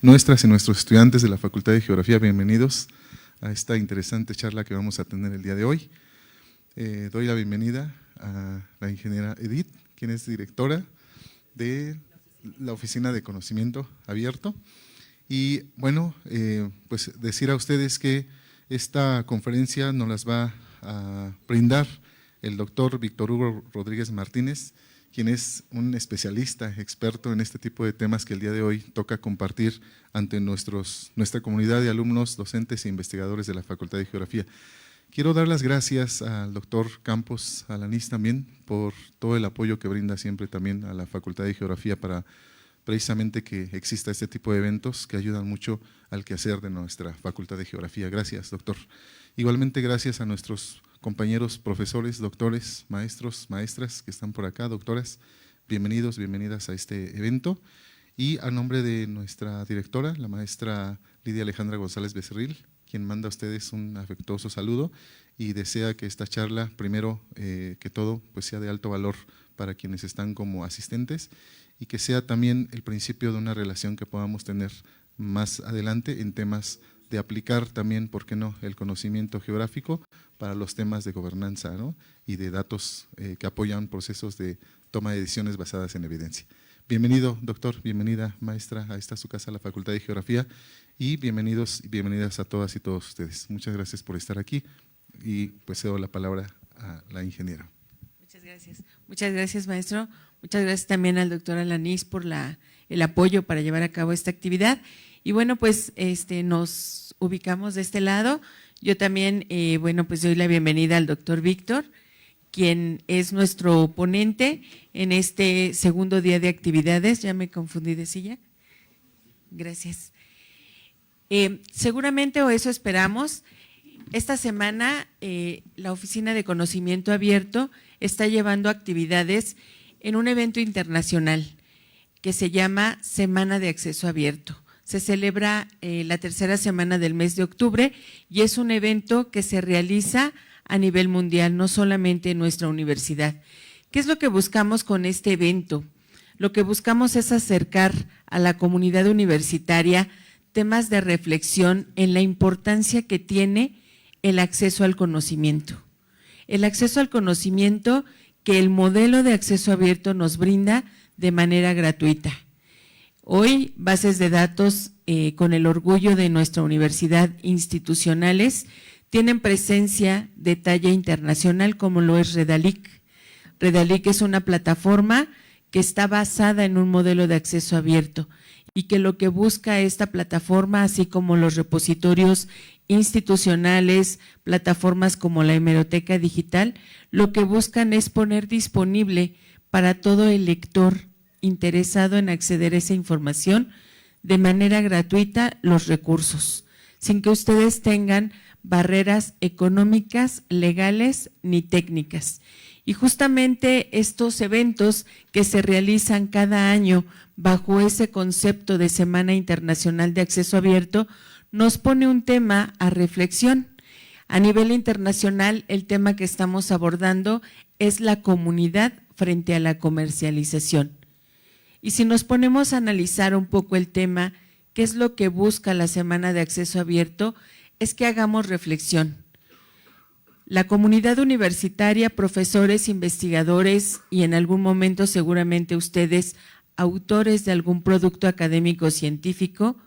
Nuestras y nuestros estudiantes de la Facultad de Geografía, bienvenidos a esta interesante charla que vamos a tener el día de hoy. Doy la bienvenida a la ingeniera Edith, quien es directora de la Oficina de Conocimiento Abierto. Y bueno, pues decir a ustedes que esta conferencia nos las va a brindar el doctor Víctor Hugo Rodríguez Martínez, quien es un especialista, experto en este tipo de temas que el día de hoy toca compartir ante nuestra comunidad de alumnos, docentes e investigadores de la Facultad de Geografía. Quiero dar las gracias al doctor Campos Alanís también por todo el apoyo que brinda siempre también a la Facultad de Geografía para precisamente que exista este tipo de eventos que ayudan mucho al quehacer de nuestra Facultad de Geografía. Gracias, doctor. Igualmente gracias a nuestros compañeros profesores, doctores, maestros, maestras que están por acá, doctoras, bienvenidos, bienvenidas a este evento. Y a nombre de nuestra directora, la maestra Lidia Alejandra González Becerril, quien manda a ustedes un afectuoso saludo y desea que esta charla, primero que todo, pues sea de alto valor para quienes están como asistentes y que sea también el principio de una relación que podamos tener más adelante en temas de aplicar también, ¿por qué no?, el conocimiento geográfico para los temas de gobernanza, ¿no?, y de datos que apoyan procesos de toma de decisiones basadas en evidencia. Bienvenido, doctor, bienvenida, maestra, a esta su casa, la Facultad de Geografía, y bienvenidos y bienvenidas a todas y todos ustedes. Muchas gracias por estar aquí y pues cedo la palabra a la ingeniera. Muchas gracias, maestro. Muchas gracias también al doctor Alanís por el apoyo para llevar a cabo esta actividad. Y bueno, pues nos ubicamos de este lado. Yo también, pues doy la bienvenida al doctor Víctor, quien es nuestro ponente en este segundo día de actividades. Ya me confundí de silla. Gracias. Seguramente, o eso esperamos, esta semana la Oficina de Conocimiento Abierto está llevando actividades en un evento internacional que se llama Semana de Acceso Abierto. Se celebra la tercera semana del mes de octubre y es un evento que se realiza a nivel mundial, no solamente en nuestra universidad. ¿Qué es lo que buscamos con este evento? Lo que buscamos es acercar a la comunidad universitaria temas de reflexión en la importancia que tiene el acceso al conocimiento. El acceso al conocimiento que el modelo de acceso abierto nos brinda de manera gratuita. Hoy, bases de datos con el orgullo de nuestra universidad institucionales tienen presencia de talla internacional como lo es Redalic. Redalic es una plataforma que está basada en un modelo de acceso abierto y que lo que busca esta plataforma, así como los repositorios institucionales, plataformas como la Hemeroteca Digital, lo que buscan es poner disponible para todo el lector interesado en acceder a esa información de manera gratuita los recursos, sin que ustedes tengan barreras económicas, legales ni técnicas. Y justamente estos eventos que se realizan cada año bajo ese concepto de Semana Internacional de Acceso Abierto nos pone un tema a reflexión. A nivel internacional, el tema que estamos abordando es la comunidad frente a la comercialización. Y si nos ponemos a analizar un poco el tema, ¿qué es lo que busca la Semana de Acceso Abierto? Es que hagamos reflexión. La comunidad universitaria, profesores, investigadores y en algún momento seguramente ustedes, autores de algún producto académico o científico,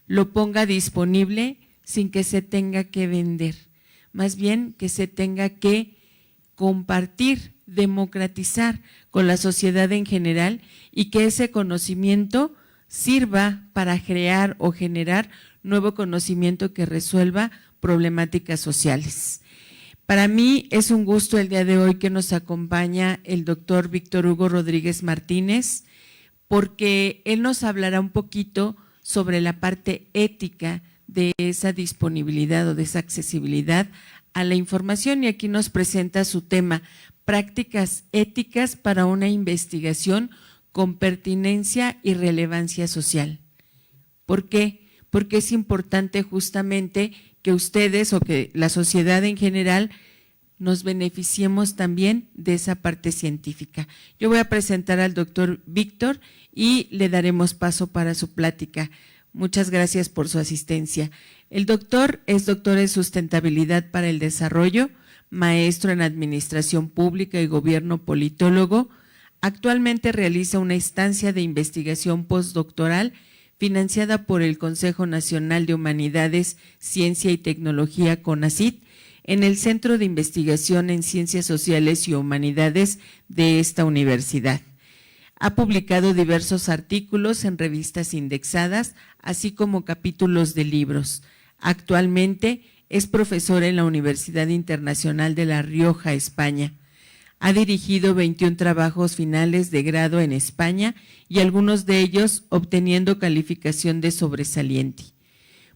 lo ponga disponible sin que se tenga que vender, más bien que se tenga que compartir, democratizar con la sociedad en general y que ese conocimiento sirva para crear o generar nuevo conocimiento que resuelva problemáticas sociales. Para mí es un gusto el día de hoy que nos acompaña el doctor Víctor Hugo Rodríguez Martínez, porque él nos hablará un poquito sobre la parte ética de esa disponibilidad o de esa accesibilidad a la información y aquí nos presenta su tema, prácticas éticas para una investigación con pertinencia y relevancia social. ¿Por qué? Porque es importante justamente que ustedes o que la sociedad en general nos beneficiemos también de esa parte científica. Yo voy a presentar al doctor Víctor y le daremos paso para su plática. Muchas gracias por su asistencia. El doctor es doctor en sustentabilidad para el desarrollo, maestro en administración pública y gobierno, politólogo. Actualmente realiza una estancia de investigación postdoctoral financiada por el Consejo Nacional de Humanidades, Ciencia y Tecnología, CONACYT, en el Centro de Investigación en Ciencias Sociales y Humanidades de esta universidad. Ha publicado diversos artículos en revistas indexadas, así como capítulos de libros. Actualmente es profesor en la Universidad Internacional de La Rioja, España. Ha dirigido 21 trabajos finales de grado en España y algunos de ellos obteniendo calificación de sobresaliente.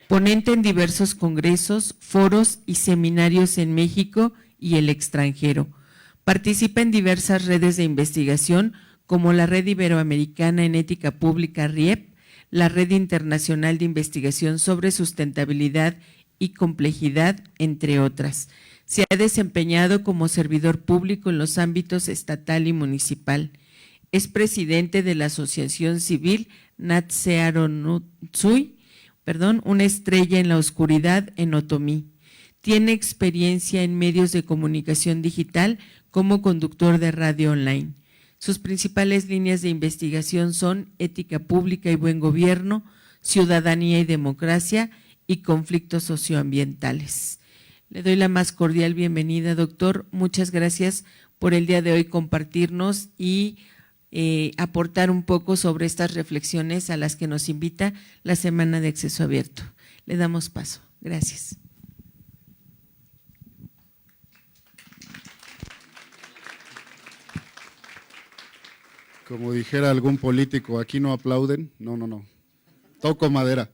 Ponente en diversos congresos, foros y seminarios en México y el extranjero. Participa en diversas redes de investigación como la Red Iberoamericana en Ética Pública, RIEP, la Red Internacional de Investigación sobre Sustentabilidad y Complejidad, entre otras. Se ha desempeñado como servidor público en los ámbitos estatal y municipal. Es presidente de la Asociación Civil Natsearonutsui, una estrella en la oscuridad en Otomí. Tiene experiencia en medios de comunicación digital como conductor de radio online. Sus principales líneas de investigación son ética pública y buen gobierno, ciudadanía y democracia y conflictos socioambientales. Le doy la más cordial bienvenida, doctor. Muchas gracias por el día de hoy compartirnos y aportar un poco sobre estas reflexiones a las que nos invita la Semana de Acceso Abierto. Le damos paso. Gracias. Como dijera algún político, aquí no aplauden. No. Toco madera.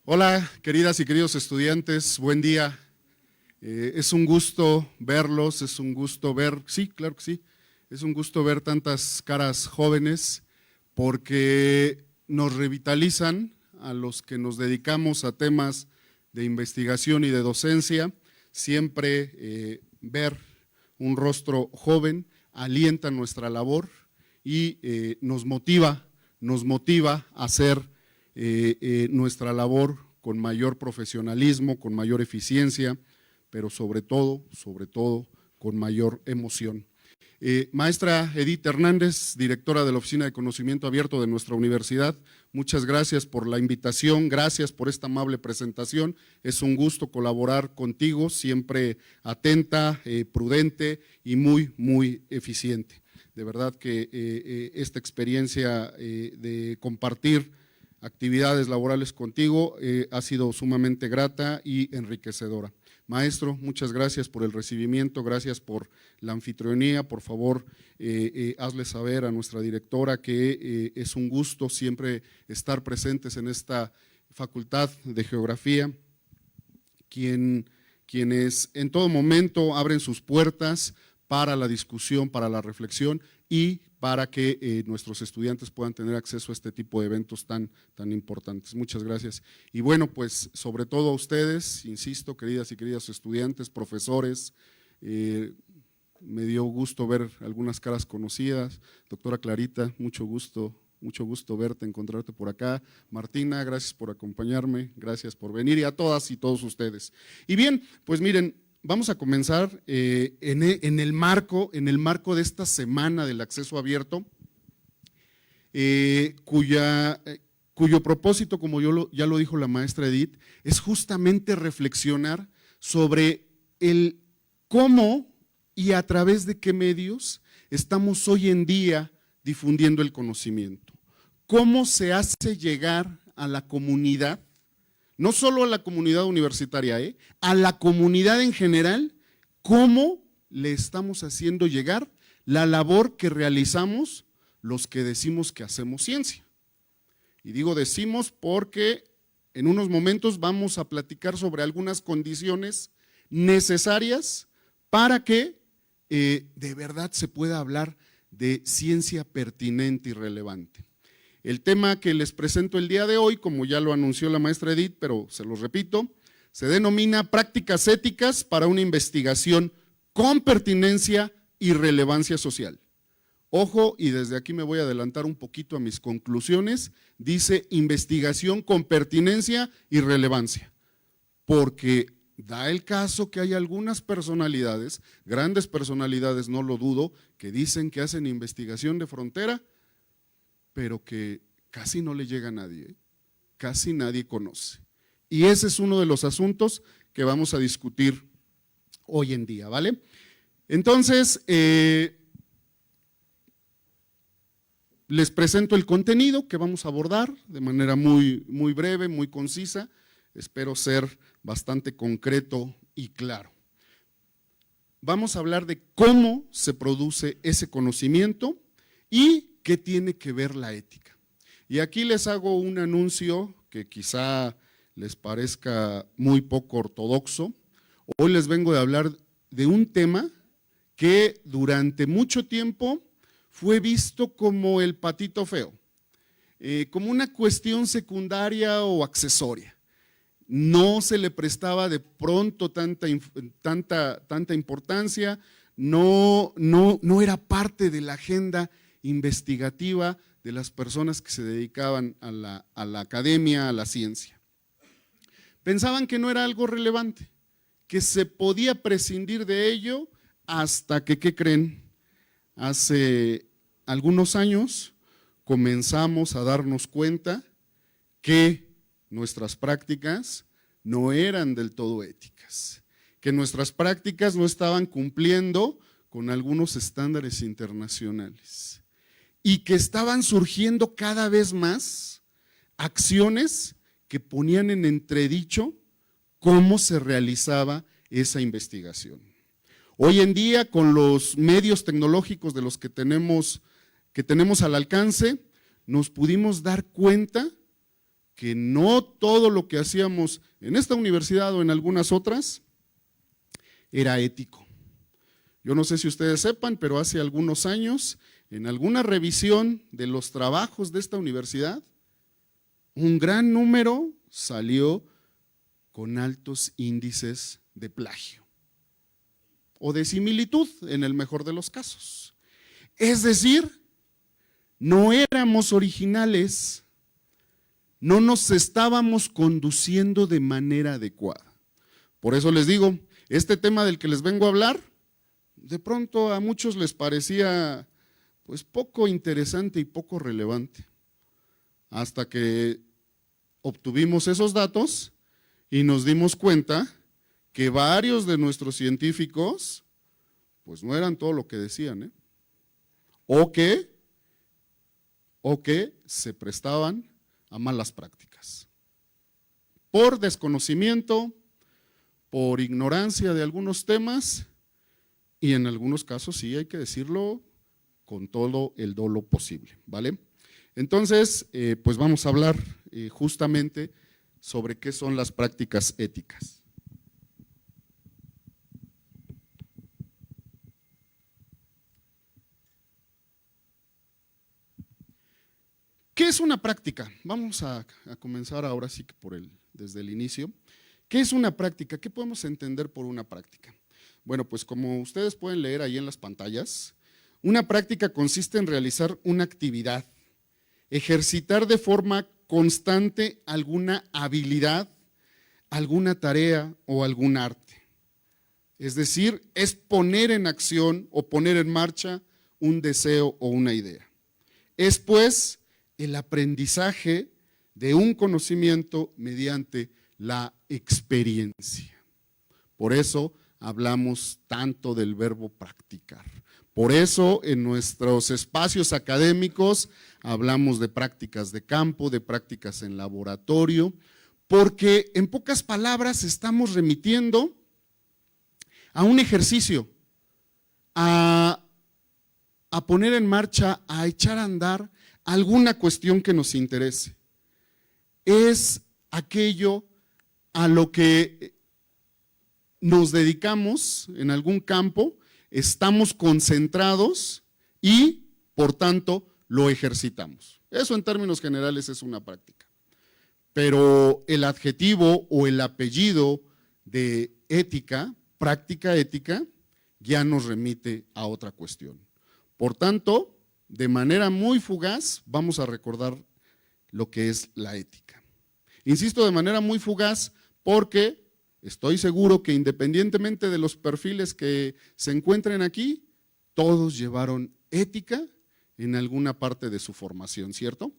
Hola, queridas y queridos estudiantes, buen día. Es un gusto verlos, es un gusto ver, sí, claro que sí, es un gusto ver tantas caras jóvenes porque nos revitalizan a los que nos dedicamos a temas de investigación y de docencia. Siempre ver un rostro joven alienta nuestra labor y nos motiva a hacer nuestra labor con mayor profesionalismo, con mayor eficiencia, pero sobre todo, con mayor emoción. Maestra Edith Hernández, directora de la Oficina de Conocimiento Abierto de nuestra universidad, muchas gracias por la invitación, gracias por esta amable presentación. Es un gusto colaborar contigo, siempre atenta, prudente y muy eficiente. De verdad que esta experiencia de compartir actividades laborales contigo ha sido sumamente grata y enriquecedora. Maestro, muchas gracias por el recibimiento, gracias por la anfitrionía. Por favor, hazle saber a nuestra directora que es un gusto siempre estar presentes en esta Facultad de Geografía, quienes en todo momento abren sus puertas para la discusión, para la reflexión y para que nuestros estudiantes puedan tener acceso a este tipo de eventos tan importantes. Muchas gracias. Y bueno, pues sobre todo a ustedes, insisto, queridas y queridos estudiantes, profesores, me dio gusto ver algunas caras conocidas. Doctora Clarita, mucho gusto verte, encontrarte por acá. Martina, gracias por acompañarme, gracias por venir, y a todas y todos ustedes. Y bien, pues miren, vamos a comenzar en el marco de esta semana del acceso abierto, cuyo propósito, como ya lo dijo la maestra Edith, es justamente reflexionar sobre el cómo y a través de qué medios estamos hoy en día difundiendo el conocimiento. Cómo se hace llegar a la comunidad, no solo a la comunidad universitaria, a la comunidad en general, cómo le estamos haciendo llegar la labor que realizamos los que decimos que hacemos ciencia. Y digo decimos porque en unos momentos vamos a platicar sobre algunas condiciones necesarias para que de verdad se pueda hablar de ciencia pertinente y relevante. El tema que les presento el día de hoy, como ya lo anunció la maestra Edith, pero se los repito, se denomina prácticas éticas para una investigación con pertinencia y relevancia social. Ojo, y desde aquí me voy a adelantar un poquito a mis conclusiones, dice investigación con pertinencia y relevancia, porque da el caso que hay algunas personalidades, grandes personalidades, no lo dudo, que dicen que hacen investigación de frontera, pero que casi no le llega a nadie, casi nadie conoce. Y ese es uno de los asuntos que vamos a discutir hoy en día, ¿vale? Entonces, les presento el contenido que vamos a abordar de manera muy breve, muy concisa. Espero ser bastante concreto y claro. Vamos a hablar de cómo se produce ese conocimiento y qué tiene que ver la ética. Y aquí les hago un anuncio que quizá les parezca muy poco ortodoxo. Hoy les vengo a hablar de un tema que durante mucho tiempo fue visto como el patito feo, como una cuestión secundaria o accesoria. No se le prestaba de pronto tanta importancia, no era parte de la agenda investigativa de las personas que se dedicaban a la academia, a la ciencia. Pensaban que no era algo relevante, que se podía prescindir de ello hasta que, ¿qué creen? Hace algunos años comenzamos a darnos cuenta que nuestras prácticas no eran del todo éticas, que nuestras prácticas no estaban cumpliendo con algunos estándares internacionales y que estaban surgiendo cada vez más acciones que ponían en entredicho cómo se realizaba esa investigación. Hoy en día, con los medios tecnológicos de los que tenemos al alcance, nos pudimos dar cuenta que no todo lo que hacíamos en esta universidad o en algunas otras era ético. Yo no sé si ustedes sepan, pero hace algunos años, en alguna revisión de los trabajos de esta universidad, un gran número salió con altos índices de plagio o de similitud en el mejor de los casos. Es decir, no éramos originales, no nos estábamos conduciendo de manera adecuada. Por eso les digo, este tema del que les vengo a hablar, de pronto a muchos les parecía pues poco interesante y poco relevante, hasta que obtuvimos esos datos y nos dimos cuenta que varios de nuestros científicos pues no eran todo lo que decían, o que se prestaban a malas prácticas, por desconocimiento, por ignorancia de algunos temas y en algunos casos sí hay que decirlo con todo el dolo posible, ¿vale? Entonces, pues vamos a hablar justamente sobre qué son las prácticas éticas. ¿Qué es una práctica? Vamos a comenzar ahora sí que desde el inicio. ¿Qué es una práctica? ¿Qué podemos entender por una práctica? Bueno, pues como ustedes pueden leer ahí en las pantallas, una práctica consiste en realizar una actividad, ejercitar de forma constante alguna habilidad, alguna tarea o algún arte. Es decir, es poner en acción o poner en marcha un deseo o una idea. Es pues el aprendizaje de un conocimiento mediante la experiencia. Por eso hablamos tanto del verbo practicar. Por eso en nuestros espacios académicos hablamos de prácticas de campo, de prácticas en laboratorio, porque en pocas palabras estamos remitiendo a un ejercicio, a poner en marcha, a echar a andar alguna cuestión que nos interese. Es aquello a lo que nos dedicamos en algún campo, estamos concentrados y, por tanto, lo ejercitamos. Eso en términos generales es una práctica. Pero el adjetivo o el apellido de ética, práctica ética, ya nos remite a otra cuestión. Por tanto, de manera muy fugaz, vamos a recordar lo que es la ética. Insisto, de manera muy fugaz, porque estoy seguro que independientemente de los perfiles que se encuentren aquí, todos llevaron ética en alguna parte de su formación, ¿cierto?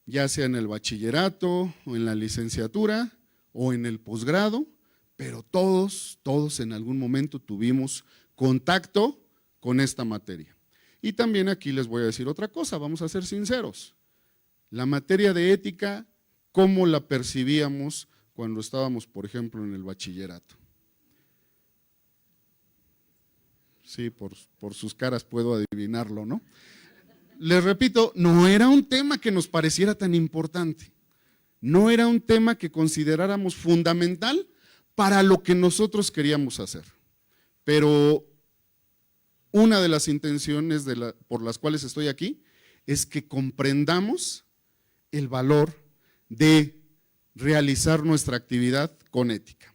Ya sea en el bachillerato, o en la licenciatura, o en el posgrado, pero todos en algún momento tuvimos contacto con esta materia. Y también aquí les voy a decir otra cosa, vamos a ser sinceros. La materia de ética, ¿cómo la percibíamos cuando estábamos, por ejemplo, en el bachillerato? Sí, por sus caras puedo adivinarlo, ¿no? Les repito, no era un tema que nos pareciera tan importante. No era un tema que consideráramos fundamental para lo que nosotros queríamos hacer. Pero una de las intenciones por las cuales estoy aquí es que comprendamos el valor de realizar nuestra actividad con ética.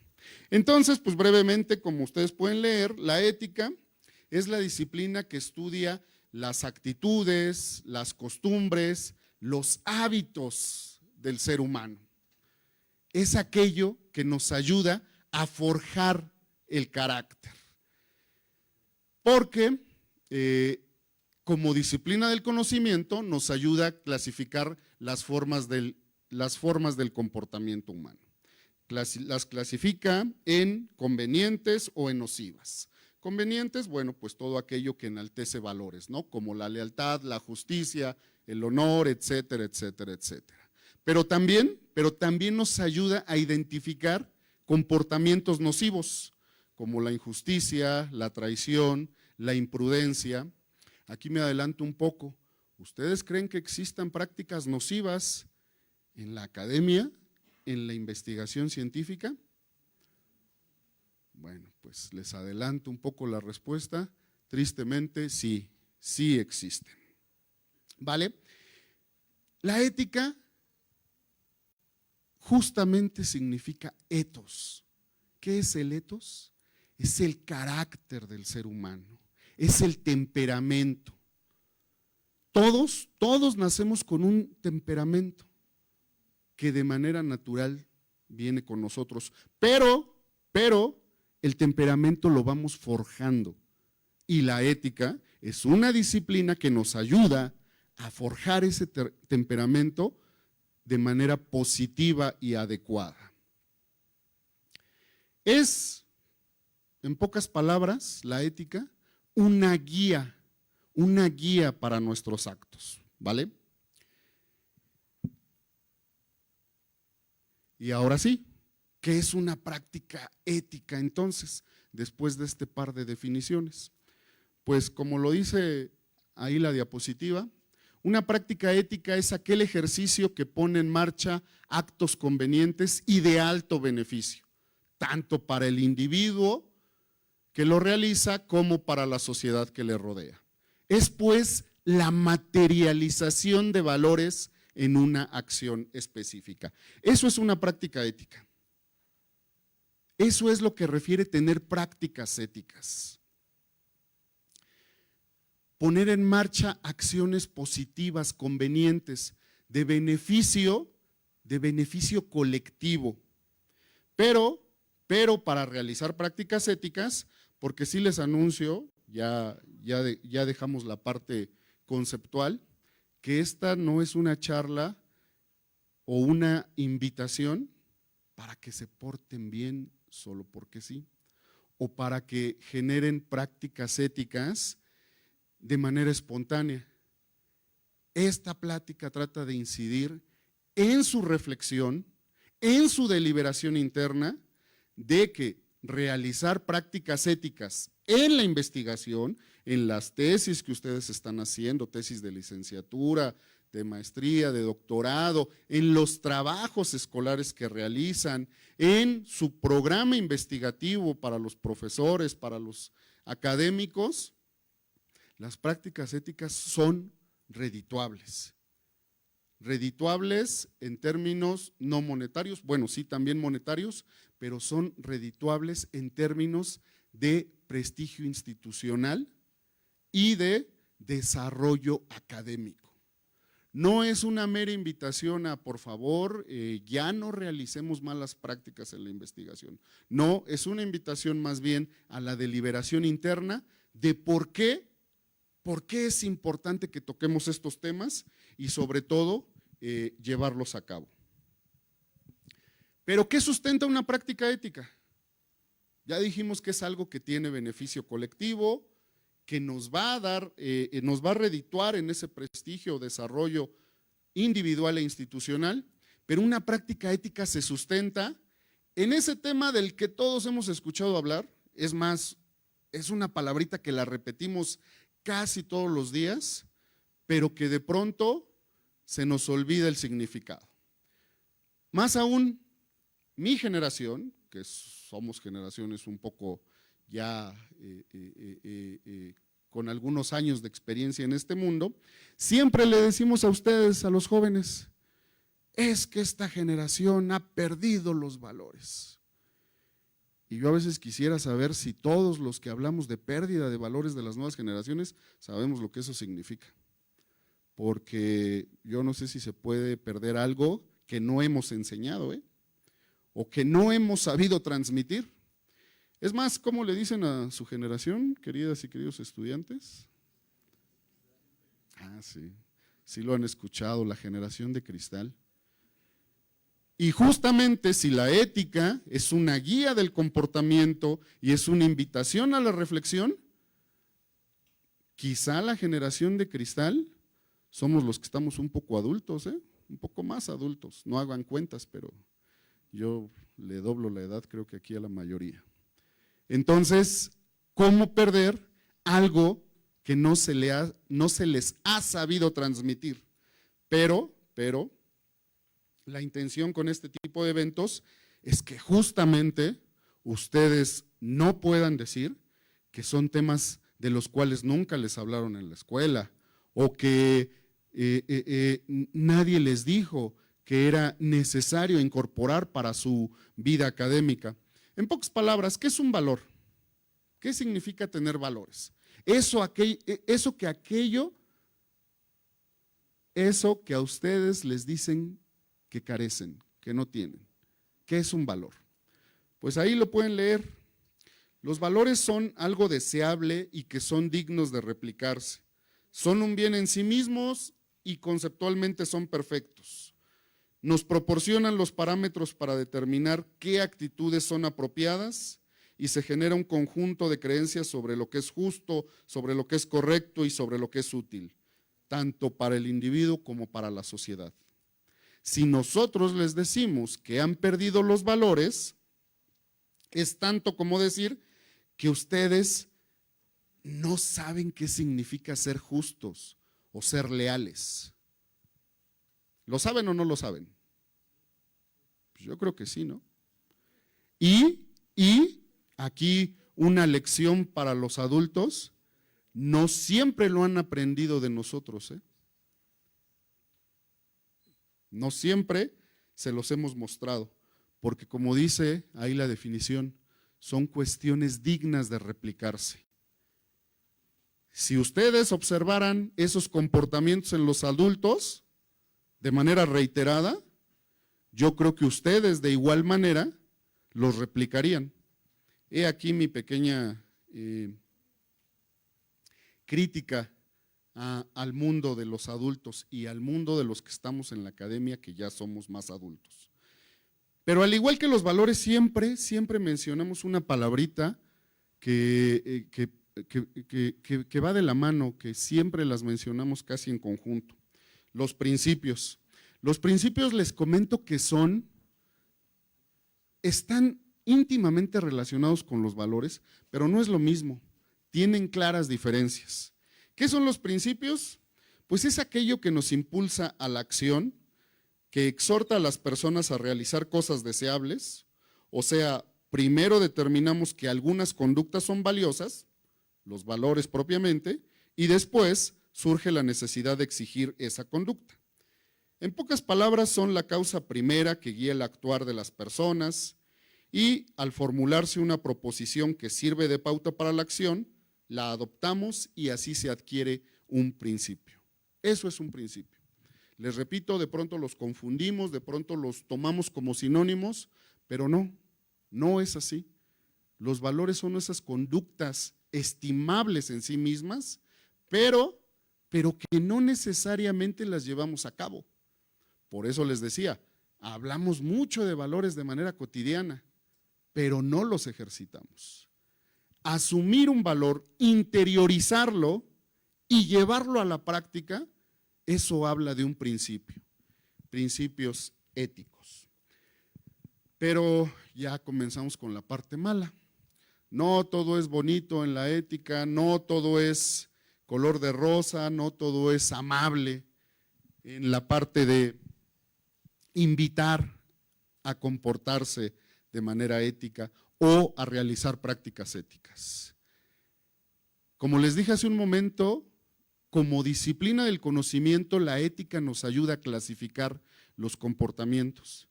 Entonces, pues brevemente, como ustedes pueden leer, la ética es la disciplina que estudia las actitudes, las costumbres, los hábitos del ser humano. Es aquello que nos ayuda a forjar el carácter. Porque como disciplina del conocimiento nos ayuda a clasificar las formas del comportamiento humano. Las clasifica en convenientes o en nocivas. Convenientes, bueno, pues todo aquello que enaltece valores, ¿no? Como la lealtad, la justicia, el honor, etcétera, etcétera, etcétera. Pero también nos ayuda a identificar comportamientos nocivos, como la injusticia, la traición, la imprudencia. Aquí me adelanto un poco. ¿Ustedes creen que existan prácticas nocivas en la academia, en la investigación científica? Bueno, pues les adelanto un poco la respuesta. Tristemente, sí existen. ¿Vale? La ética justamente significa ethos. ¿Qué es el ethos? Es el carácter del ser humano, es el temperamento. Todos nacemos con un temperamento que de manera natural viene con nosotros, pero el temperamento lo vamos forjando y la ética es una disciplina que nos ayuda a forjar ese temperamento de manera positiva y adecuada. Es, en pocas palabras, la ética, una guía para nuestros actos, ¿vale? Y ahora sí, ¿qué es una práctica ética entonces, después de este par de definiciones? Pues como lo dice ahí la diapositiva, una práctica ética es aquel ejercicio que pone en marcha actos convenientes y de alto beneficio, tanto para el individuo que lo realiza como para la sociedad que le rodea. Es pues la materialización de valores en una acción específica. Eso es una práctica ética. Eso es lo que refiere tener prácticas éticas. Poner en marcha acciones positivas, convenientes, de beneficio colectivo. Pero para realizar prácticas éticas, porque sí les anuncio, ya dejamos la parte conceptual, que esta no es una charla o una invitación para que se porten bien solo porque sí, o para que generen prácticas éticas de manera espontánea. Esta plática trata de incidir en su reflexión, en su deliberación interna, de que realizar prácticas éticas en la investigación, en las tesis que ustedes están haciendo, tesis de licenciatura, de maestría, de doctorado, en los trabajos escolares que realizan, en su programa investigativo para los profesores, para los académicos, las prácticas éticas son redituables. Redituables en términos no monetarios, bueno, sí, también monetarios, pero son redituables en términos de prestigio institucional y de desarrollo académico. No es una mera invitación a, por favor, ya no realicemos malas prácticas en la investigación. No, es una invitación más bien a la deliberación interna de por qué es importante que toquemos estos temas y sobre todo llevarlos a cabo. ¿Pero qué sustenta una práctica ética? Ya dijimos que es algo que tiene beneficio colectivo, que nos va a dar, nos va a redituar en ese prestigio o desarrollo individual e institucional, pero una práctica ética se sustenta en ese tema del que todos hemos escuchado hablar. Es más, es una palabrita que la repetimos casi todos los días, pero que de pronto se nos olvida el significado. Más aún, mi generación, que somos generaciones un poco ya con algunos años de experiencia en este mundo, siempre le decimos a ustedes, a los jóvenes, es que esta generación ha perdido los valores. Y yo a veces quisiera saber si todos los que hablamos de pérdida de valores de las nuevas generaciones sabemos lo que eso significa. Porque yo no sé si se puede perder algo que no hemos enseñado, o que no hemos sabido transmitir. Es más, ¿cómo le dicen a su generación, queridas y queridos estudiantes? Ah, sí, sí lo han escuchado, la generación de cristal. Y justamente si la ética es una guía del comportamiento y es una invitación a la reflexión, quizá la generación de cristal somos los que estamos un poco adultos, un poco más adultos, no hagan cuentas, pero yo le doblo la edad creo que aquí a la mayoría. Entonces, ¿cómo perder algo que no se les ha sabido transmitir? Pero, la intención con este tipo de eventos es que justamente ustedes no puedan decir que son temas de los cuales nunca les hablaron en la escuela o que nadie les dijo que era necesario incorporar para su vida académica. En pocas palabras, ¿qué es un valor? ¿Qué significa tener valores? Eso que a ustedes les dicen que carecen, que no tienen. ¿Qué es un valor? Pues ahí lo pueden leer. Los valores son algo deseable y que son dignos de replicarse. Son un bien en sí mismos y conceptualmente son perfectos. Nos proporcionan los parámetros para determinar qué actitudes son apropiadas y se genera un conjunto de creencias sobre lo que es justo, sobre lo que es correcto y sobre lo que es útil, tanto para el individuo como para la sociedad. Si nosotros les decimos que han perdido los valores, es tanto como decir que ustedes no saben qué significa ser justos o ser leales. ¿Lo saben o no lo saben? Pues yo creo que sí, ¿no? Y aquí una lección para los adultos, no siempre lo han aprendido de nosotros, No siempre se los hemos mostrado, porque como dice ahí la definición, son cuestiones dignas de replicarse. Si ustedes observaran esos comportamientos en los adultos de manera reiterada, yo creo que ustedes de igual manera los replicarían. He aquí mi pequeña crítica al mundo de los adultos y al mundo de los que estamos en la academia, que ya somos más adultos. Pero al igual que los valores, siempre mencionamos una palabrita que va de la mano, que siempre las mencionamos casi en conjunto. Los principios. Los principios les comento que están íntimamente relacionados con los valores, pero no es lo mismo, tienen claras diferencias. ¿Qué son los principios? Pues es aquello que nos impulsa a la acción, que exhorta a las personas a realizar cosas deseables, o sea, primero determinamos que algunas conductas son valiosas, los valores propiamente, y después surge la necesidad de exigir esa conducta. En pocas palabras, son la causa primera que guía el actuar de las personas y al formularse una proposición que sirve de pauta para la acción, la adoptamos y así se adquiere un principio. Eso es un principio. Les repito, de pronto los confundimos, de pronto los tomamos como sinónimos, pero no es así. Los valores son esas conductas estimables en sí mismas, pero que no necesariamente las llevamos a cabo. Por eso les decía, hablamos mucho de valores de manera cotidiana, pero no los ejercitamos. Asumir un valor, interiorizarlo y llevarlo a la práctica, eso habla de un principio, principios éticos. Pero ya comenzamos con la parte mala. No todo es bonito en la ética, no todo es color de rosa, no todo es amable en la parte de invitar a comportarse de manera ética o a realizar prácticas éticas. Como les dije hace un momento, como disciplina del conocimiento, la ética nos ayuda a clasificar los comportamientos.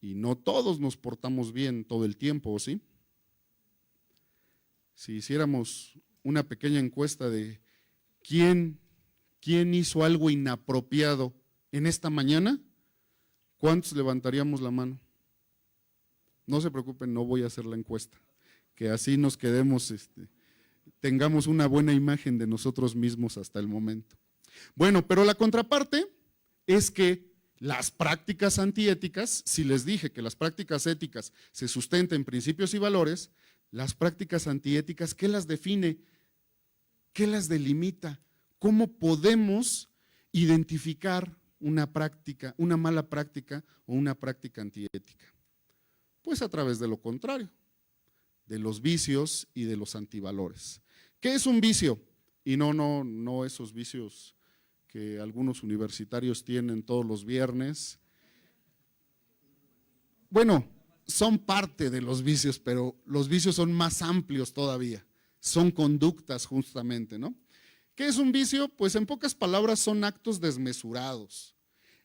Y no todos nos portamos bien todo el tiempo, ¿o sí? Si hiciéramos una pequeña encuesta de quién hizo algo inapropiado en esta mañana, ¿cuántos levantaríamos la mano? No se preocupen, no voy a hacer la encuesta, que así nos quedemos, tengamos una buena imagen de nosotros mismos hasta el momento. Bueno, pero la contraparte es que las prácticas antiéticas, si les dije que las prácticas éticas se sustentan en principios y valores, las prácticas antiéticas, ¿qué las define? ¿Qué las delimita? ¿Cómo podemos identificar una práctica, una mala práctica o una práctica antiética? Pues a través de lo contrario, de los vicios y de los antivalores. ¿Qué es un vicio? Y no esos vicios que algunos universitarios tienen todos los viernes. Bueno, son parte de los vicios, pero los vicios son más amplios todavía. Son conductas justamente, ¿no? ¿Qué es un vicio? Pues en pocas palabras son actos desmesurados,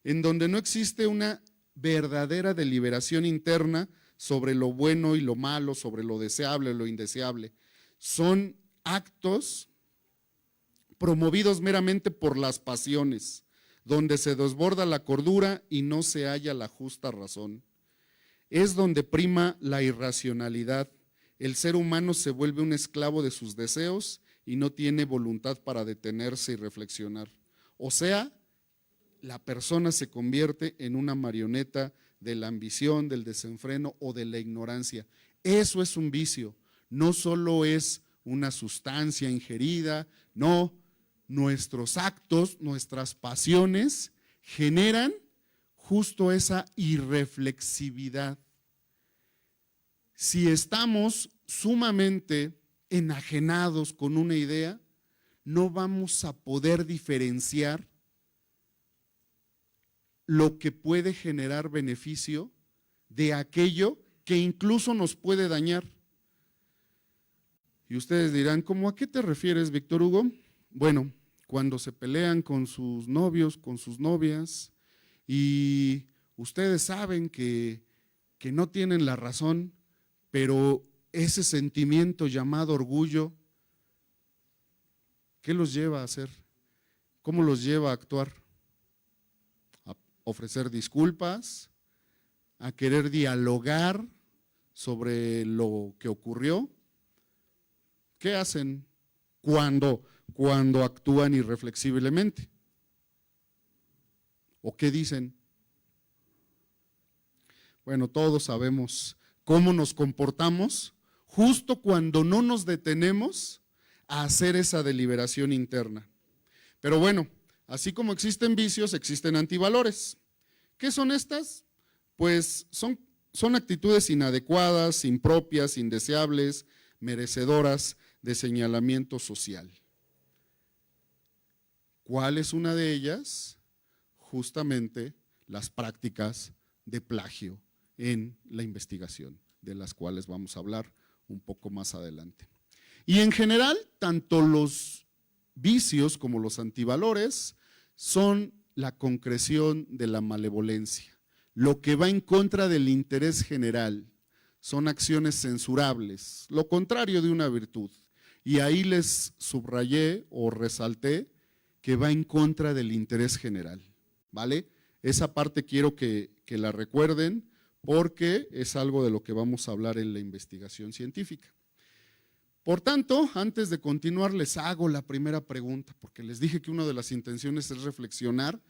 en donde no existe una verdadera deliberación interna sobre lo bueno y lo malo, sobre lo deseable y lo indeseable. Son actos promovidos meramente por las pasiones, donde se desborda la cordura y no se halla la justa razón. Es donde prima la irracionalidad. El ser humano se vuelve un esclavo de sus deseos y no tiene voluntad para detenerse y reflexionar. O sea, la persona se convierte en una marioneta de la ambición, del desenfreno o de la ignorancia. Eso es un vicio, no solo es una sustancia ingerida, no, nuestros actos, nuestras pasiones generan justo esa irreflexividad. Si estamos sumamente enajenados con una idea, no vamos a poder diferenciar lo que puede generar beneficio de aquello que incluso nos puede dañar. Y ustedes dirán, ¿cómo a qué te refieres, Víctor Hugo? Bueno, cuando se pelean con sus novios, con sus novias, y ustedes saben que no tienen la razón, pero ese sentimiento llamado orgullo, ¿qué los lleva a hacer? ¿Cómo los lleva a actuar? A ofrecer disculpas, a querer dialogar sobre lo que ocurrió. ¿Qué hacen cuando actúan irreflexiblemente? ¿O qué dicen? Bueno, todos sabemos cómo nos comportamos justo cuando no nos detenemos a hacer esa deliberación interna. Pero bueno, así como existen vicios, existen antivalores. ¿Qué son estas? Pues son actitudes inadecuadas, impropias, indeseables, merecedoras de señalamiento social. ¿Cuál es una de ellas? Justamente las prácticas de plagio en la investigación, de las cuales vamos a hablar un poco más adelante. Y en general, tanto los vicios como los antivalores son la concreción de la malevolencia, lo que va en contra del interés general. son acciones censurables, lo contrario de una virtud. Y ahí les subrayé o resalté que va en contra del interés general, ¿vale? Esa parte quiero que la recuerden porque es algo de lo que vamos a hablar en la investigación científica. Por tanto, antes de continuar, les hago la primera pregunta, porque les dije que una de las intenciones es reflexionar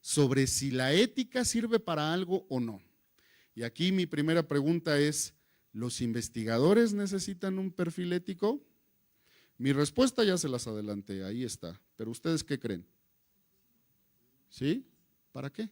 sobre si la ética sirve para algo o no. Y aquí mi primera pregunta es, ¿los investigadores necesitan un perfil ético? Mi respuesta ya se las adelanté, ahí está. Pero ¿ustedes qué creen? ¿Sí? ¿Para qué?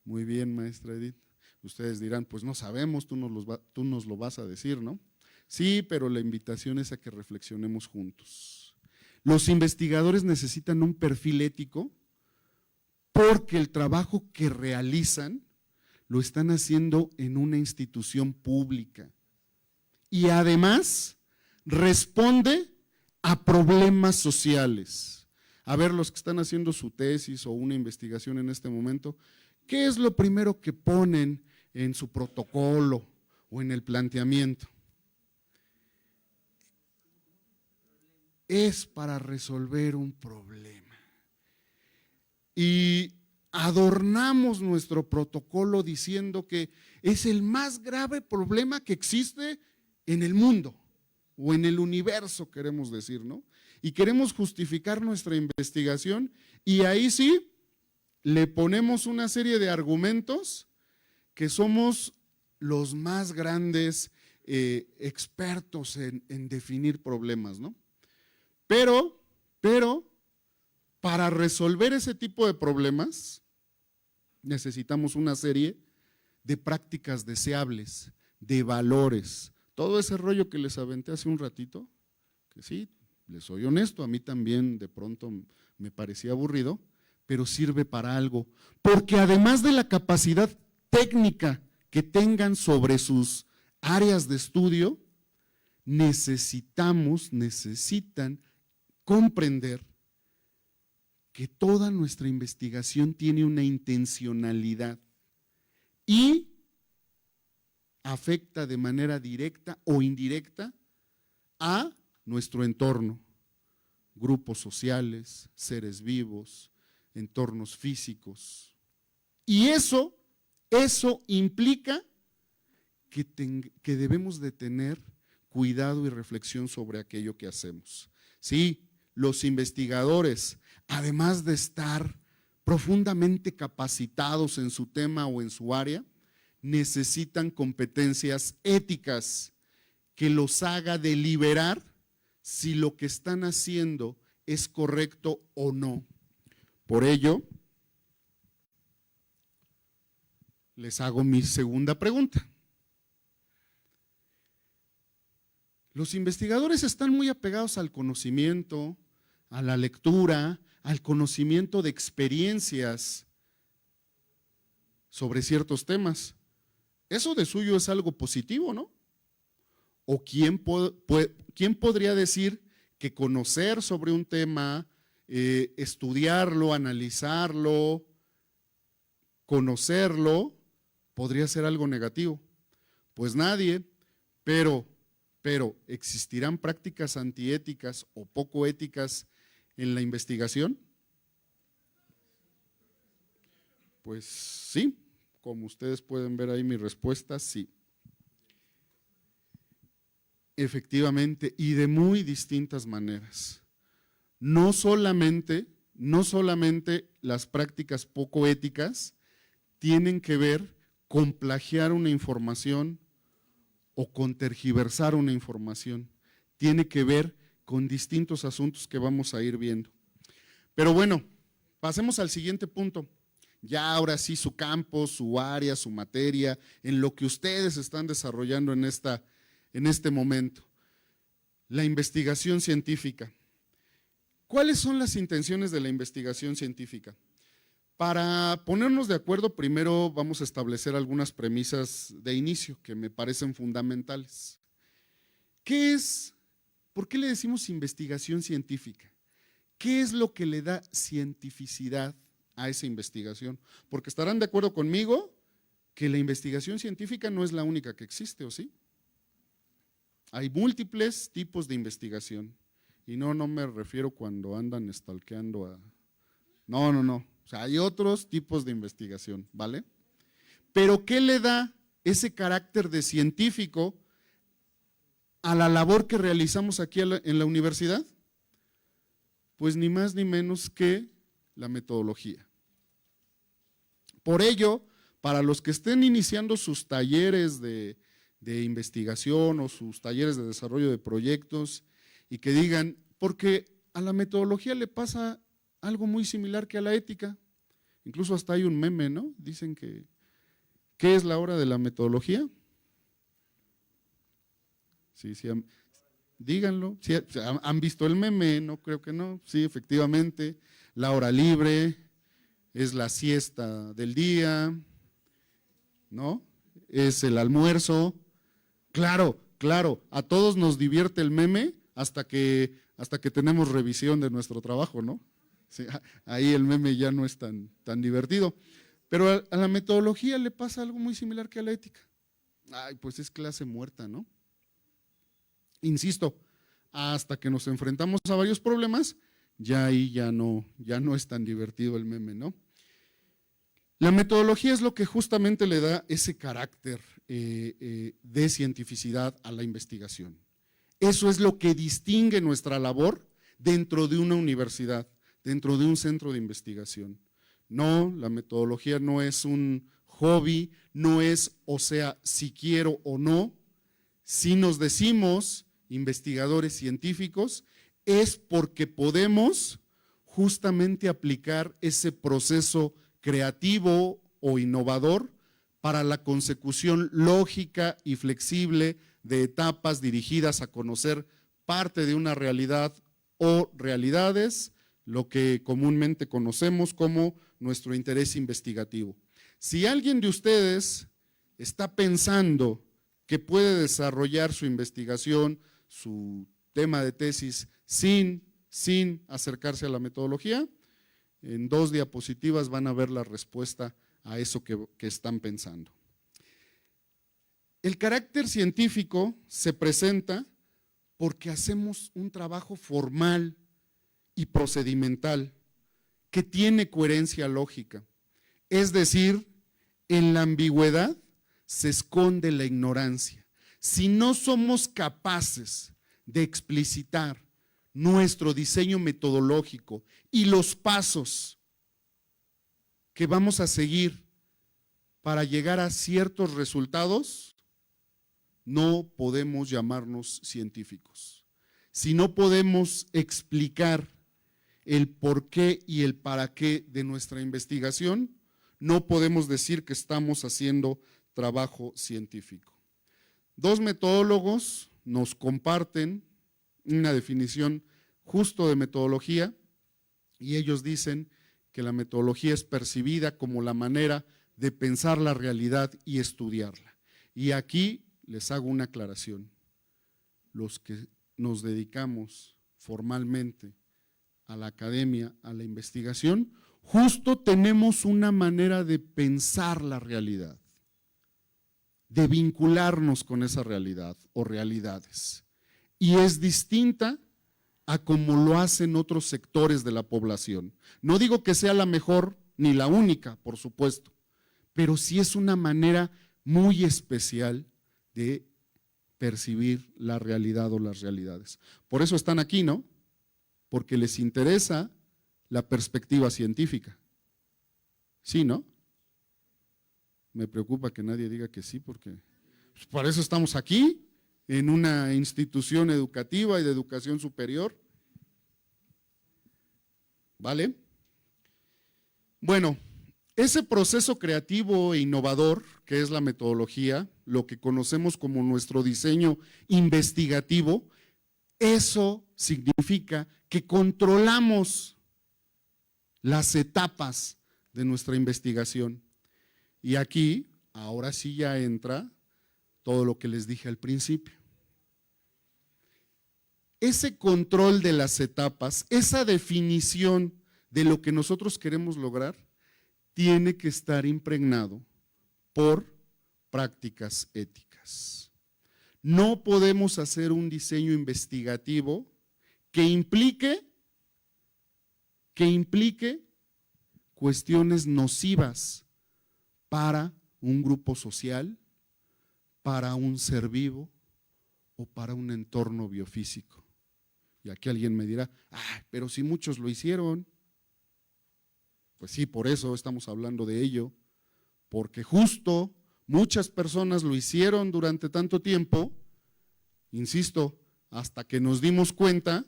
Muy bien, maestra Edith. Ustedes dirán, pues no sabemos, tú nos lo vas a decir, ¿no? Sí, pero la invitación es a que reflexionemos juntos. Los investigadores necesitan un perfil ético porque el trabajo que realizan lo están haciendo en una institución pública y además responde a problemas sociales. A ver, los que están haciendo su tesis o una investigación en este momento, ¿qué es lo primero que ponen en su protocolo o en el planteamiento? Es para resolver un problema. Y adornamos nuestro protocolo diciendo que es el más grave problema que existe en el mundo o en el universo, queremos decir, ¿no? Y queremos justificar nuestra investigación y ahí sí le ponemos una serie de argumentos que somos los más grandes expertos en definir problemas, ¿no? Pero, para resolver ese tipo de problemas, necesitamos una serie de prácticas deseables, de valores. Todo ese rollo que les aventé hace un ratito, que sí, les soy honesto, a mí también de pronto me parecía aburrido, pero sirve para algo. Porque además de la capacidad técnica que tengan sobre sus áreas de estudio, necesitan comprender que toda nuestra investigación tiene una intencionalidad y afecta de manera directa o indirecta a nuestro entorno, grupos sociales, seres vivos, entornos físicos. Y eso implica que debemos de tener cuidado y reflexión sobre aquello que hacemos. Sí, los investigadores, además de estar profundamente capacitados en su tema o en su área, necesitan competencias éticas que los haga deliberar si lo que están haciendo es correcto o no. Por ello, les hago mi segunda pregunta. Los investigadores están muy apegados al conocimiento, a la lectura, al conocimiento de experiencias sobre ciertos temas. Eso de suyo es algo positivo, ¿no? ¿O quién podría decir que conocer sobre un tema, estudiarlo, analizarlo, conocerlo, podría ser algo negativo? Pues nadie, pero ¿existirán prácticas antiéticas o poco éticas en la investigación? Pues sí, como ustedes pueden ver ahí mi respuesta, sí. Efectivamente, y de muy distintas maneras. No solamente las prácticas poco éticas tienen que ver con plagiar una información o con tergiversar una información. Tiene que ver con distintos asuntos que vamos a ir viendo. Pero bueno, pasemos al siguiente punto. Ya ahora sí su campo, su área, su materia, en lo que ustedes están desarrollando en este momento. La investigación científica. ¿Cuáles son las intenciones de la investigación científica? Para ponernos de acuerdo, primero vamos a establecer algunas premisas de inicio que me parecen fundamentales. ¿Qué es? ¿Por qué le decimos investigación científica? ¿Qué es lo que le da cientificidad a esa investigación? Porque estarán de acuerdo conmigo que la investigación científica no es la única que existe, ¿o sí? Hay múltiples tipos de investigación. Y no me refiero cuando andan stalkeando a… No. O sea, hay otros tipos de investigación, ¿vale? Pero ¿qué le da ese carácter de científico a la labor que realizamos aquí en la universidad? Pues ni más ni menos que la metodología. Por ello, para los que estén iniciando sus talleres de investigación o sus talleres de desarrollo de proyectos y que digan, porque a la metodología le pasa algo muy similar que a la ética, incluso hasta hay un meme, ¿no? Dicen que, ¿qué es la hora de la metodología? Sí, díganlo, ¿sí, han visto el meme? No creo que no, sí, efectivamente, la hora libre es la siesta del día, ¿no? Es el almuerzo. Claro, a todos nos divierte el meme hasta que tenemos revisión de nuestro trabajo, ¿no? Sí, ahí el meme ya no es tan divertido. Pero a la metodología le pasa algo muy similar que a la ética. Ay, pues es clase muerta, ¿no? Insisto, hasta que nos enfrentamos a varios problemas, ya ahí ya no es tan divertido el meme, ¿no? La metodología es lo que justamente le da ese carácter de cientificidad a la investigación. Eso es lo que distingue nuestra labor dentro de una universidad, dentro de un centro de investigación. No, la metodología no es un hobby, no es, o sea, si quiero o no. Si nos decimos investigadores científicos, es porque podemos justamente aplicar ese proceso creativo o innovador para la consecución lógica y flexible de etapas dirigidas a conocer parte de una realidad o realidades, lo que comúnmente conocemos como nuestro interés investigativo. Si alguien de ustedes está pensando que puede desarrollar su investigación, su tema de tesis sin acercarse a la metodología, en 2 diapositivas van a ver la respuesta a eso que están pensando. El carácter científico se presenta porque hacemos un trabajo formal y procedimental que tiene coherencia lógica. Es decir, en la ambigüedad se esconde la ignorancia. Si no somos capaces de explicitar nuestro diseño metodológico y los pasos que vamos a seguir para llegar a ciertos resultados, no podemos llamarnos científicos. Si no podemos explicar el por qué y el para qué de nuestra investigación, no podemos decir que estamos haciendo trabajo científico. 2 metodólogos nos comparten una definición justo de metodología y ellos dicen que la metodología es percibida como la manera de pensar la realidad y estudiarla. Y aquí les hago una aclaración. Los que nos dedicamos formalmente a la academia, a la investigación, justo tenemos una manera de pensar la realidad, de vincularnos con esa realidad o realidades. Y es distinta a como lo hacen otros sectores de la población. No digo que sea la mejor ni la única, por supuesto, pero sí es una manera muy especial de percibir la realidad o las realidades. Por eso están aquí, ¿no? Porque les interesa la perspectiva científica. ¿Sí, no? Me preocupa que nadie diga que sí, porque pues, para eso estamos aquí, en una institución educativa y de educación superior. ¿Vale? Bueno, ese proceso creativo e innovador, que es la metodología, lo que conocemos como nuestro diseño investigativo, eso significa que controlamos las etapas de nuestra investigación. Y aquí, ahora sí ya entra todo lo que les dije al principio. ese control de las etapas, esa definición de lo que nosotros queremos lograr, tiene que estar impregnado por prácticas éticas. No podemos hacer un diseño investigativo que implique cuestiones nocivas para un grupo social, para un ser vivo o para un entorno biofísico. Y aquí alguien me dirá, pero si muchos lo hicieron. Pues sí, por eso estamos hablando de ello, porque justo muchas personas lo hicieron durante tanto tiempo, insisto, hasta que nos dimos cuenta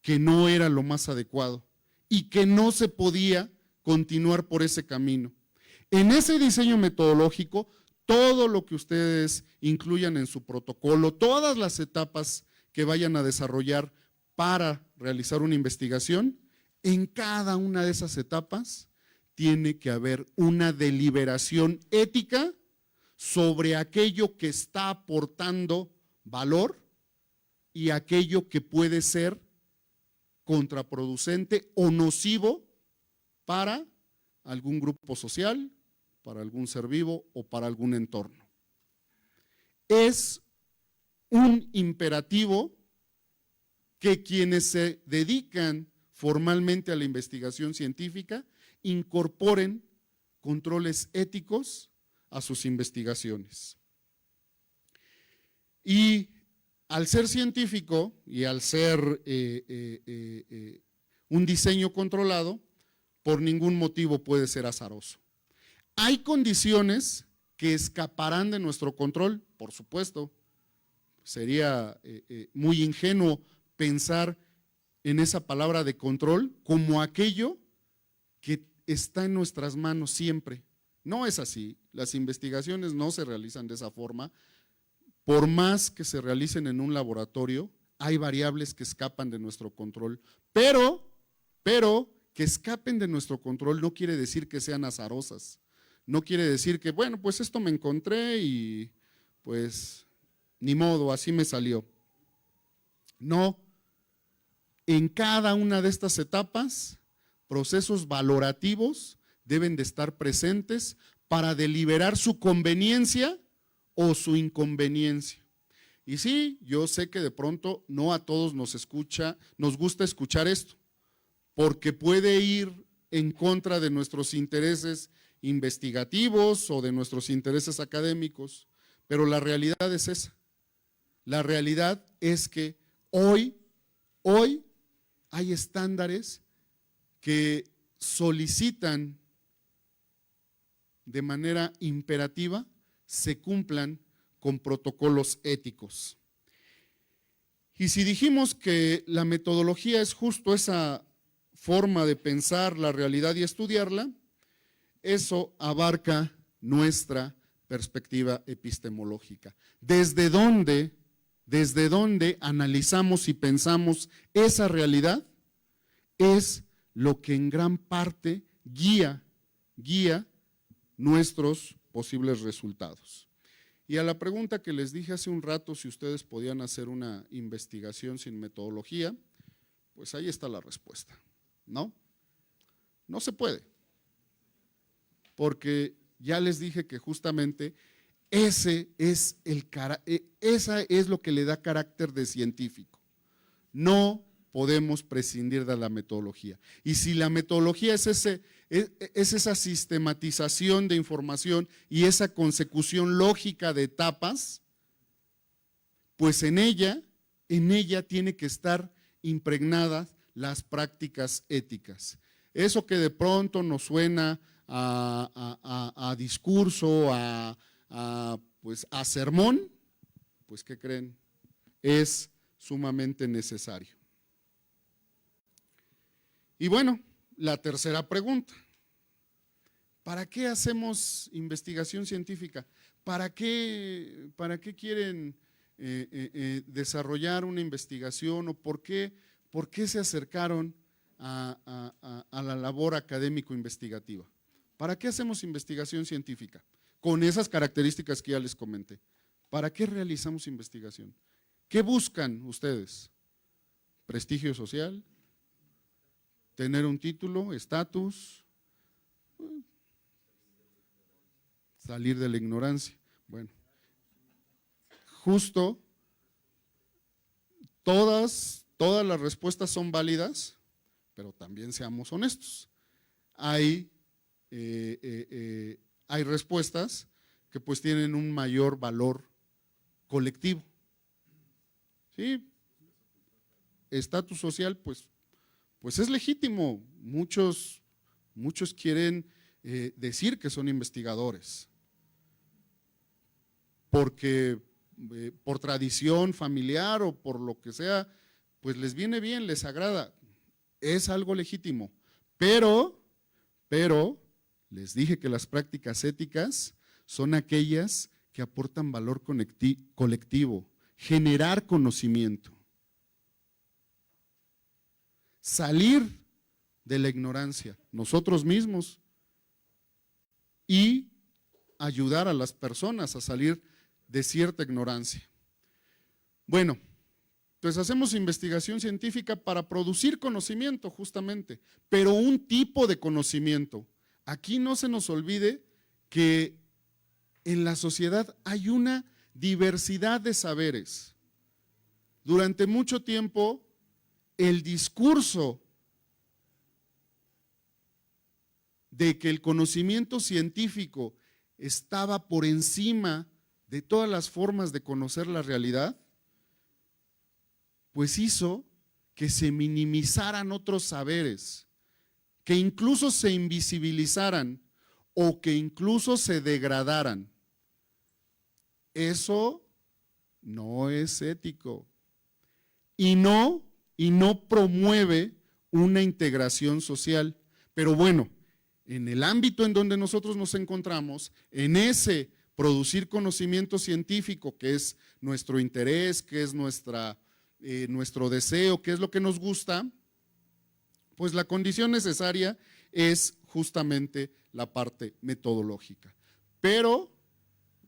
que no era lo más adecuado y que no se podía continuar por ese camino. En ese diseño metodológico, todo lo que ustedes incluyan en su protocolo, todas las etapas que vayan a desarrollar para realizar una investigación, en cada una de esas etapas tiene que haber una deliberación ética sobre aquello que está aportando valor y aquello que puede ser contraproducente o nocivo para algún grupo social, para algún ser vivo o para algún entorno. Es un imperativo que quienes se dedican formalmente a la investigación científica incorporen controles éticos a sus investigaciones. Y al ser científico y al ser un diseño controlado, por ningún motivo puede ser azaroso. Hay condiciones que escaparán de nuestro control, por supuesto. Sería muy ingenuo pensar en esa palabra de control como aquello que está en nuestras manos siempre. No es así, las investigaciones no se realizan de esa forma. Por más que se realicen en un laboratorio, hay variables que escapan de nuestro control, pero que escapen de nuestro control no quiere decir que sean azarosas, no quiere decir que, bueno, pues esto me encontré y pues ni modo, así me salió. No, en cada una de estas etapas, procesos valorativos deben de estar presentes para deliberar su conveniencia o su inconveniencia. Y sí, yo sé que de pronto no a todos nos gusta escuchar esto, porque puede ir en contra de nuestros intereses investigativos o de nuestros intereses académicos, pero la realidad es esa. La realidad es que hoy hay estándares que solicitan de manera imperativa se cumplan con protocolos éticos. Y si dijimos que la metodología es justo esa forma de pensar la realidad y estudiarla, eso abarca nuestra perspectiva epistemológica. ¿Desde dónde analizamos y pensamos esa realidad? Es lo que en gran parte guía nuestros posibles resultados. Y a la pregunta que les dije hace un rato, si ustedes podían hacer una investigación sin metodología, pues ahí está la respuesta. ¿No? No se puede. Porque ya les dije que justamente esa es lo que le da carácter de científico. No podemos prescindir de la metodología. Y si la metodología es esa sistematización de información y esa consecución lógica de etapas, pues en ella tiene que estar impregnadas las prácticas éticas. Eso que de pronto nos suena a discurso, pues a sermón, pues ¿qué creen? Es sumamente necesario. Y bueno, la tercera pregunta. ¿Para qué hacemos investigación científica? ¿Para qué quieren desarrollar una investigación o por qué se acercaron a la labor académico-investigativa? ¿Para qué hacemos investigación científica? Con esas características que ya les comenté. ¿Para qué realizamos investigación? ¿Qué buscan ustedes? prestigio social, tener un título, estatus, salir de la ignorancia. Bueno, justo todas las respuestas son válidas, pero también seamos honestos. Hay respuestas que pues tienen un mayor valor colectivo. ¿Sí? Estatus social, pues es legítimo. Muchos quieren decir que son investigadores, porque por tradición familiar o por lo que sea, pues les viene bien, les agrada, es algo legítimo, pero les dije que las prácticas éticas son aquellas que aportan valor colectivo, generar conocimiento, salir de la ignorancia nosotros mismos y ayudar a las personas a salir de cierta ignorancia. Bueno, pues hacemos investigación científica para producir conocimiento justamente, pero un tipo de conocimiento. Aquí no se nos olvide que en la sociedad hay una diversidad de saberes. Durante mucho tiempo, el discurso de que el conocimiento científico estaba por encima de todas las formas de conocer la realidad, pues hizo que se minimizaran otros saberes, que incluso se invisibilizaran o que incluso se degradaran. Eso no es ético y no promueve una integración social. Pero bueno, en el ámbito en donde nosotros nos encontramos, en ese producir conocimiento científico, que es nuestro interés, que es nuestro deseo, que es lo que nos gusta, pues la condición necesaria es justamente la parte metodológica. Pero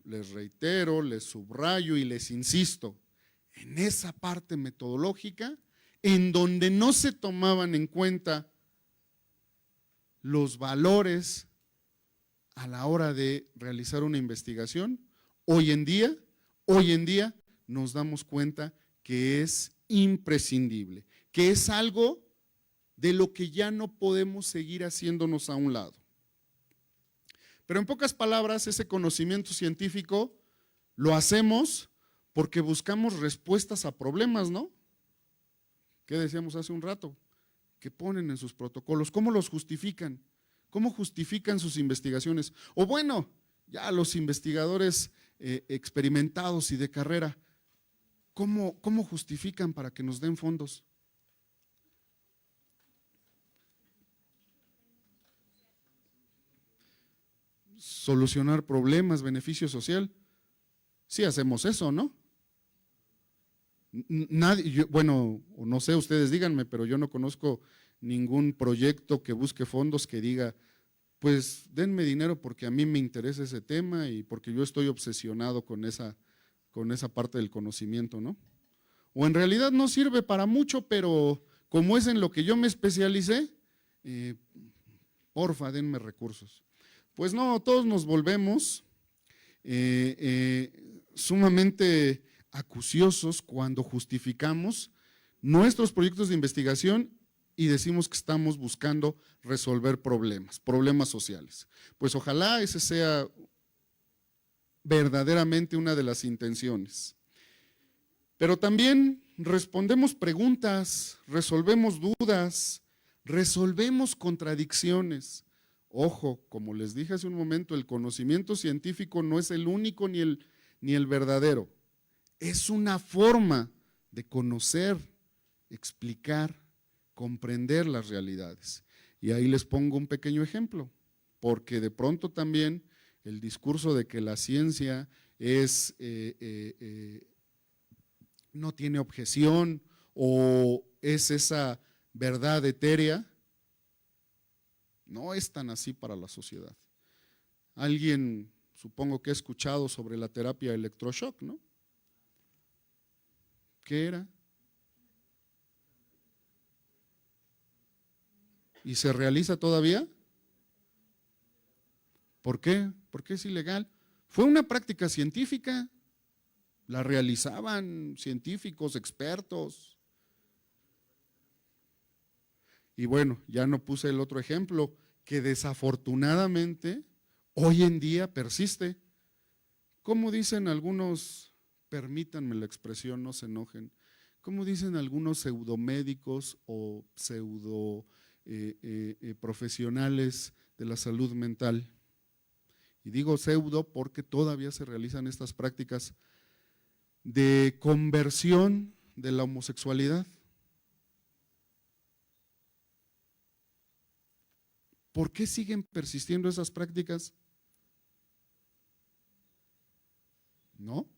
les reitero, les subrayo y les insisto, en esa parte metodológica, en donde no se tomaban en cuenta los valores a la hora de realizar una investigación, hoy en día nos damos cuenta que es imprescindible, que es algo de lo que ya no podemos seguir haciéndonos a un lado. Pero en pocas palabras, ese conocimiento científico lo hacemos porque buscamos respuestas a problemas, ¿no? ¿Qué decíamos hace un rato? ¿Qué ponen en sus protocolos? ¿Cómo los justifican? ¿Cómo justifican sus investigaciones? O bueno, ya los investigadores experimentados y de carrera, ¿cómo justifican para que nos den fondos? Solucionar problemas, beneficio social. Sí hacemos eso, ¿no? Nadie, bueno, no sé, ustedes díganme, pero yo no conozco ningún proyecto que busque fondos que diga, pues denme dinero porque a mí me interesa ese tema y porque yo estoy obsesionado con esa parte del conocimiento, ¿no? O en realidad no sirve para mucho, pero como es en lo que yo me especialicé, porfa, denme recursos. Pues no, todos nos volvemos sumamente acuciosos cuando justificamos nuestros proyectos de investigación y decimos que estamos buscando resolver problemas sociales. Pues ojalá ese sea verdaderamente una de las intenciones. Pero también respondemos preguntas, resolvemos dudas, resolvemos contradicciones. Ojo, como les dije hace un momento, el conocimiento científico no es el único ni el verdadero. Es una forma de conocer, explicar, comprender las realidades. Y ahí les pongo un pequeño ejemplo, porque de pronto también el discurso de que la ciencia no tiene objeción o es esa verdad etérea, no es tan así para la sociedad. Alguien, supongo que ha escuchado sobre la terapia electroshock, ¿no? ¿Qué era? ¿Y se realiza todavía? ¿Por qué? ¿Por qué es ilegal? Fue una práctica científica, la realizaban científicos, expertos. Y bueno, ya no puse el otro ejemplo, que desafortunadamente hoy en día persiste. Como dicen algunos, permítanme la expresión, no se enojen, como dicen algunos pseudomédicos o pseudo profesionales de la salud mental. Y digo pseudo porque todavía se realizan estas prácticas de conversión de la homosexualidad. ¿Por qué siguen persistiendo esas prácticas? ¿No?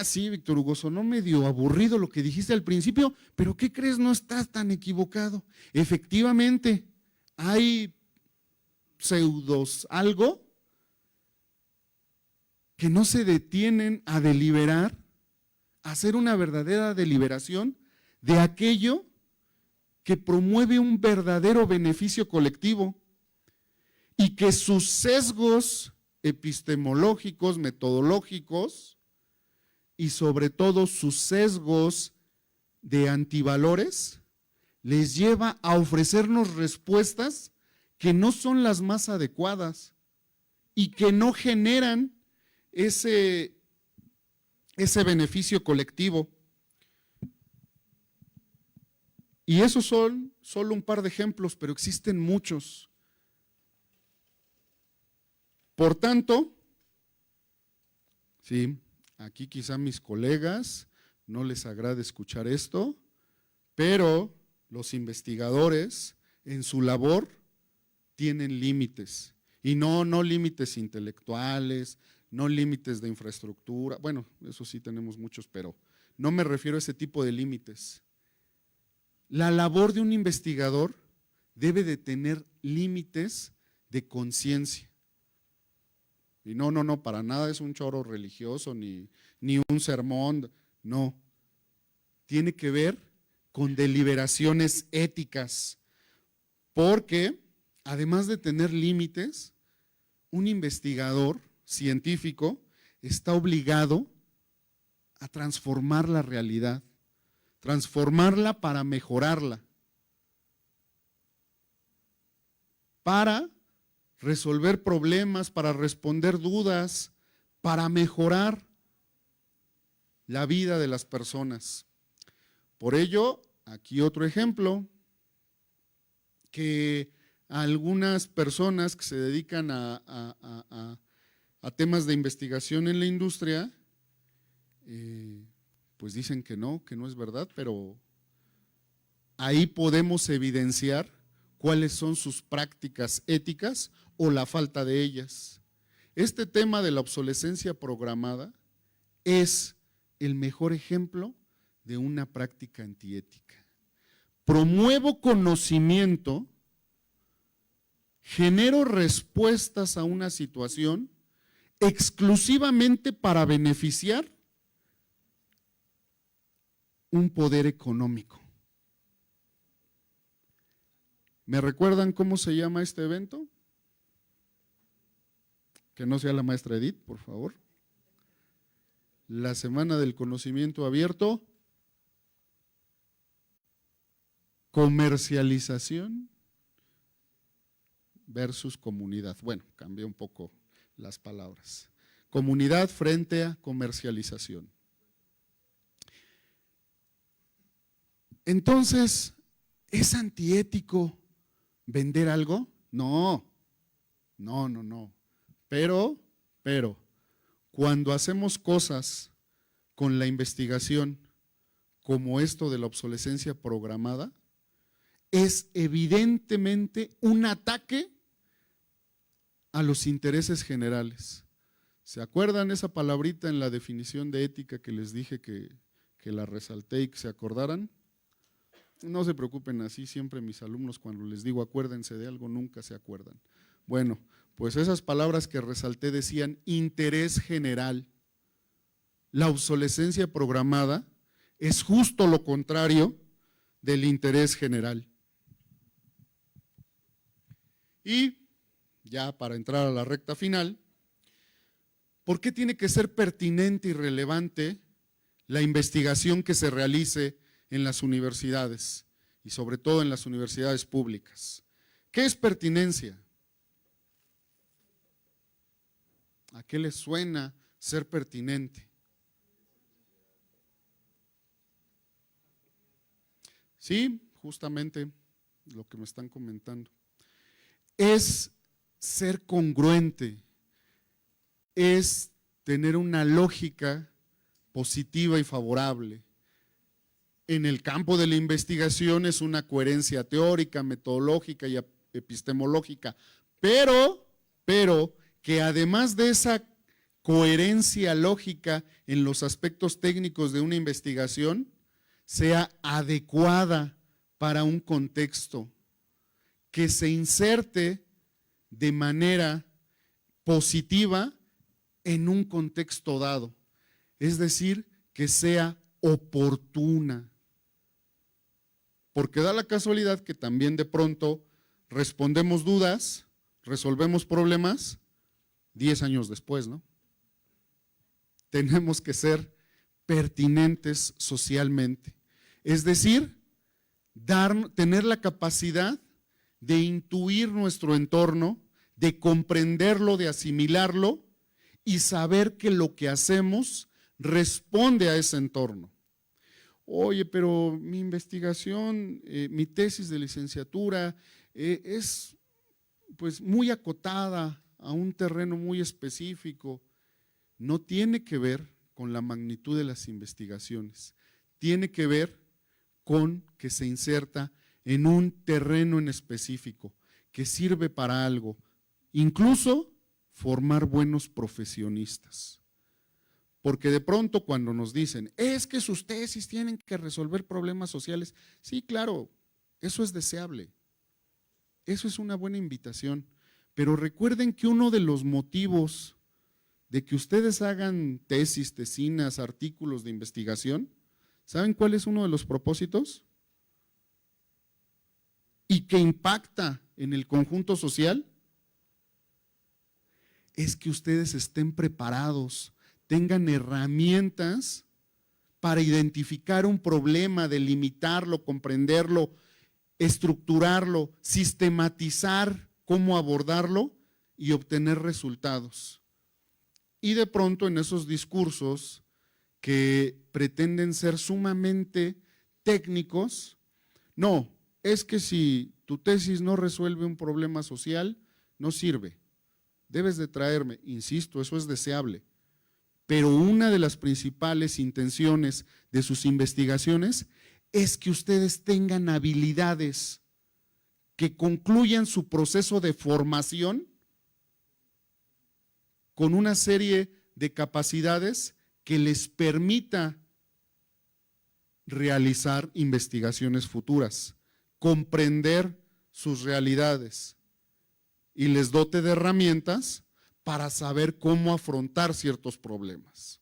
Sí, Víctor Hugo, sonó medio aburrido lo que dijiste al principio, pero ¿qué crees? No estás tan equivocado. Efectivamente, hay pseudos algo que no se detienen a deliberar, a hacer una verdadera deliberación de aquello que promueve un verdadero beneficio colectivo y que sus sesgos epistemológicos, metodológicos y sobre todo sus sesgos de antivalores les lleva a ofrecernos respuestas que no son las más adecuadas y que no generan ese beneficio colectivo. Y esos son solo un par de ejemplos, pero existen muchos. Por tanto, sí, aquí quizá mis colegas no les agrade escuchar esto, pero los investigadores en su labor tienen límites, y no límites intelectuales, no límites de infraestructura, bueno, eso sí tenemos muchos, pero no me refiero a ese tipo de límites. La labor de un investigador debe de tener límites de conciencia. Y no, para nada es un choro religioso, ni un sermón, no. Tiene que ver con deliberaciones éticas, porque además de tener límites, un investigador científico está obligado a transformar la realidad, transformarla para mejorarla, para resolver problemas, para responder dudas, para mejorar la vida de las personas. Por ello, aquí otro ejemplo, que algunas personas que se dedican a temas de investigación en la industria, pues dicen que no es verdad, pero ahí podemos evidenciar cuáles son sus prácticas éticas o la falta de ellas. Este tema de la obsolescencia programada es el mejor ejemplo de una práctica antiética. Promuevo conocimiento, genero respuestas a una situación exclusivamente para beneficiar un poder económico. ¿Me recuerdan cómo se llama este evento? Que no sea la maestra Edith, por favor. La Semana del Conocimiento Abierto, comercialización versus comunidad. Bueno, cambié un poco las palabras. Comunidad frente a comercialización. Entonces, ¿es antiético vender algo? No. Pero, cuando hacemos cosas con la investigación, como esto de la obsolescencia programada, es evidentemente un ataque a los intereses generales. ¿Se acuerdan esa palabrita en la definición de ética que les dije que la resalté y que se acordaran? No se preocupen, así siempre mis alumnos cuando les digo acuérdense de algo nunca se acuerdan. Bueno, pues esas palabras que resalté decían interés general. La obsolescencia programada es justo lo contrario del interés general. Y ya para entrar a la recta final, ¿por qué tiene que ser pertinente y relevante la investigación que se realice en las universidades y sobre todo en las universidades públicas? ¿Qué es pertinencia? ¿A qué les suena ser pertinente? Sí, justamente lo que me están comentando. Es ser congruente, es tener una lógica positiva y favorable. En el campo de la investigación es una coherencia teórica, metodológica y epistemológica, pero que además de esa coherencia lógica en los aspectos técnicos de una investigación, sea adecuada para un contexto, que se inserte de manera positiva en un contexto dado, es decir, que sea oportuna. Porque da la casualidad que también de pronto respondemos dudas, resolvemos problemas 10 años después, ¿no? Tenemos que ser pertinentes socialmente, es decir, tener la capacidad de intuir nuestro entorno, de comprenderlo, de asimilarlo y saber que lo que hacemos responde a ese entorno. Oye, pero mi investigación, mi tesis de licenciatura es pues muy acotada a un terreno muy específico. No tiene que ver con la magnitud de las investigaciones, tiene que ver con que se inserta en un terreno en específico, que sirve para algo, incluso formar buenos profesionistas. Porque de pronto cuando nos dicen, es que sus tesis tienen que resolver problemas sociales, sí, claro, eso es deseable, eso es una buena invitación, pero recuerden que uno de los motivos de que ustedes hagan tesis, tesinas, artículos de investigación, ¿saben cuál es uno de los propósitos? Y que impacta en el conjunto social, es que ustedes estén preparados, tengan herramientas para identificar un problema, delimitarlo, comprenderlo, estructurarlo, sistematizar cómo abordarlo y obtener resultados. Y de pronto en esos discursos que pretenden ser sumamente técnicos, no, es que si tu tesis no resuelve un problema social, no sirve. Debes de traerme, insisto, eso es deseable, pero una de las principales intenciones de sus investigaciones es que ustedes tengan habilidades que concluyan su proceso de formación con una serie de capacidades que les permita realizar investigaciones futuras, comprender sus realidades y les dote de herramientas para saber cómo afrontar ciertos problemas.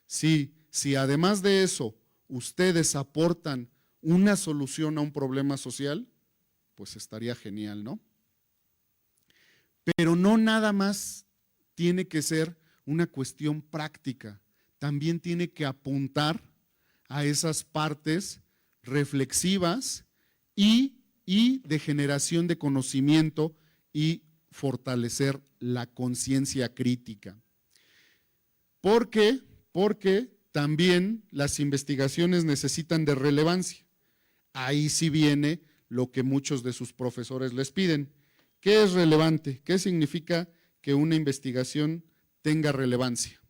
Si además de eso ustedes aportan una solución a un problema social, pues estaría genial, ¿no? Pero no nada más tiene que ser una cuestión práctica, también tiene que apuntar a esas partes reflexivas y de generación de conocimiento y fortalecer la conciencia crítica. ¿Por qué? Porque también las investigaciones necesitan de relevancia. Ahí sí viene lo que muchos de sus profesores les piden. ¿Qué es relevante? ¿Qué significa que una investigación tenga relevancia?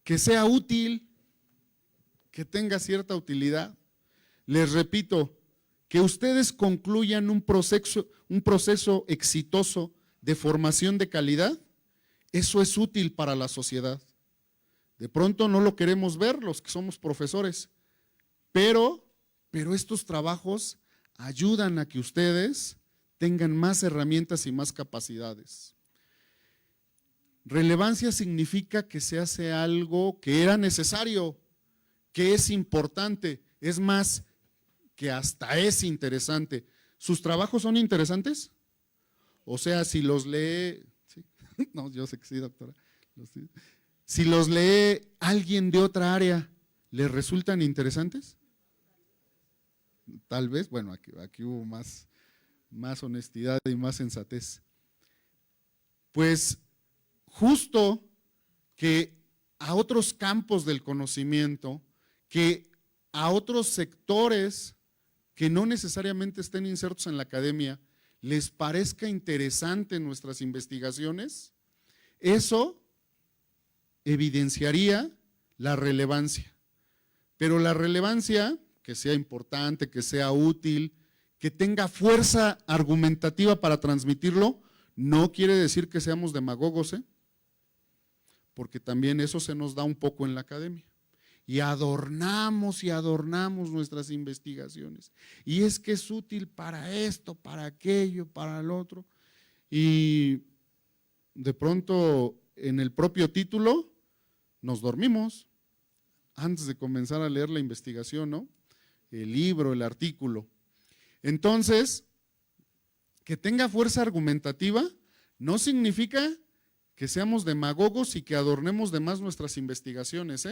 Que sea útil, que tenga cierta utilidad. Les repito, que ustedes concluyan un proceso exitoso de formación de calidad, eso es útil para la sociedad. De pronto no lo queremos ver los que somos profesores, pero estos trabajos ayudan a que ustedes tengan más herramientas y más capacidades. Relevancia significa que se hace algo que era necesario, que es importante, es más, que hasta es interesante. ¿Sus trabajos son interesantes? O sea, si los lee, ¿sí? No, yo sé que sí, doctora. Si los lee alguien de otra área, ¿les resultan interesantes? Tal vez, bueno, aquí hubo más honestidad y más sensatez. Pues justo que a otros campos del conocimiento, que a otros sectores que no necesariamente estén insertos en la academia, les parezca interesante nuestras investigaciones, eso evidenciaría la relevancia. Pero la relevancia, que sea importante, que sea útil, que tenga fuerza argumentativa para transmitirlo, no quiere decir que seamos demagogos, porque también eso se nos da un poco en la academia. Y adornamos nuestras investigaciones. Y es que es útil para esto, para aquello, para el otro. Y de pronto en el propio título nos dormimos antes de comenzar a leer la investigación, ¿no? El libro, el artículo. Entonces, que tenga fuerza argumentativa no significa que seamos demagogos y que adornemos de más nuestras investigaciones,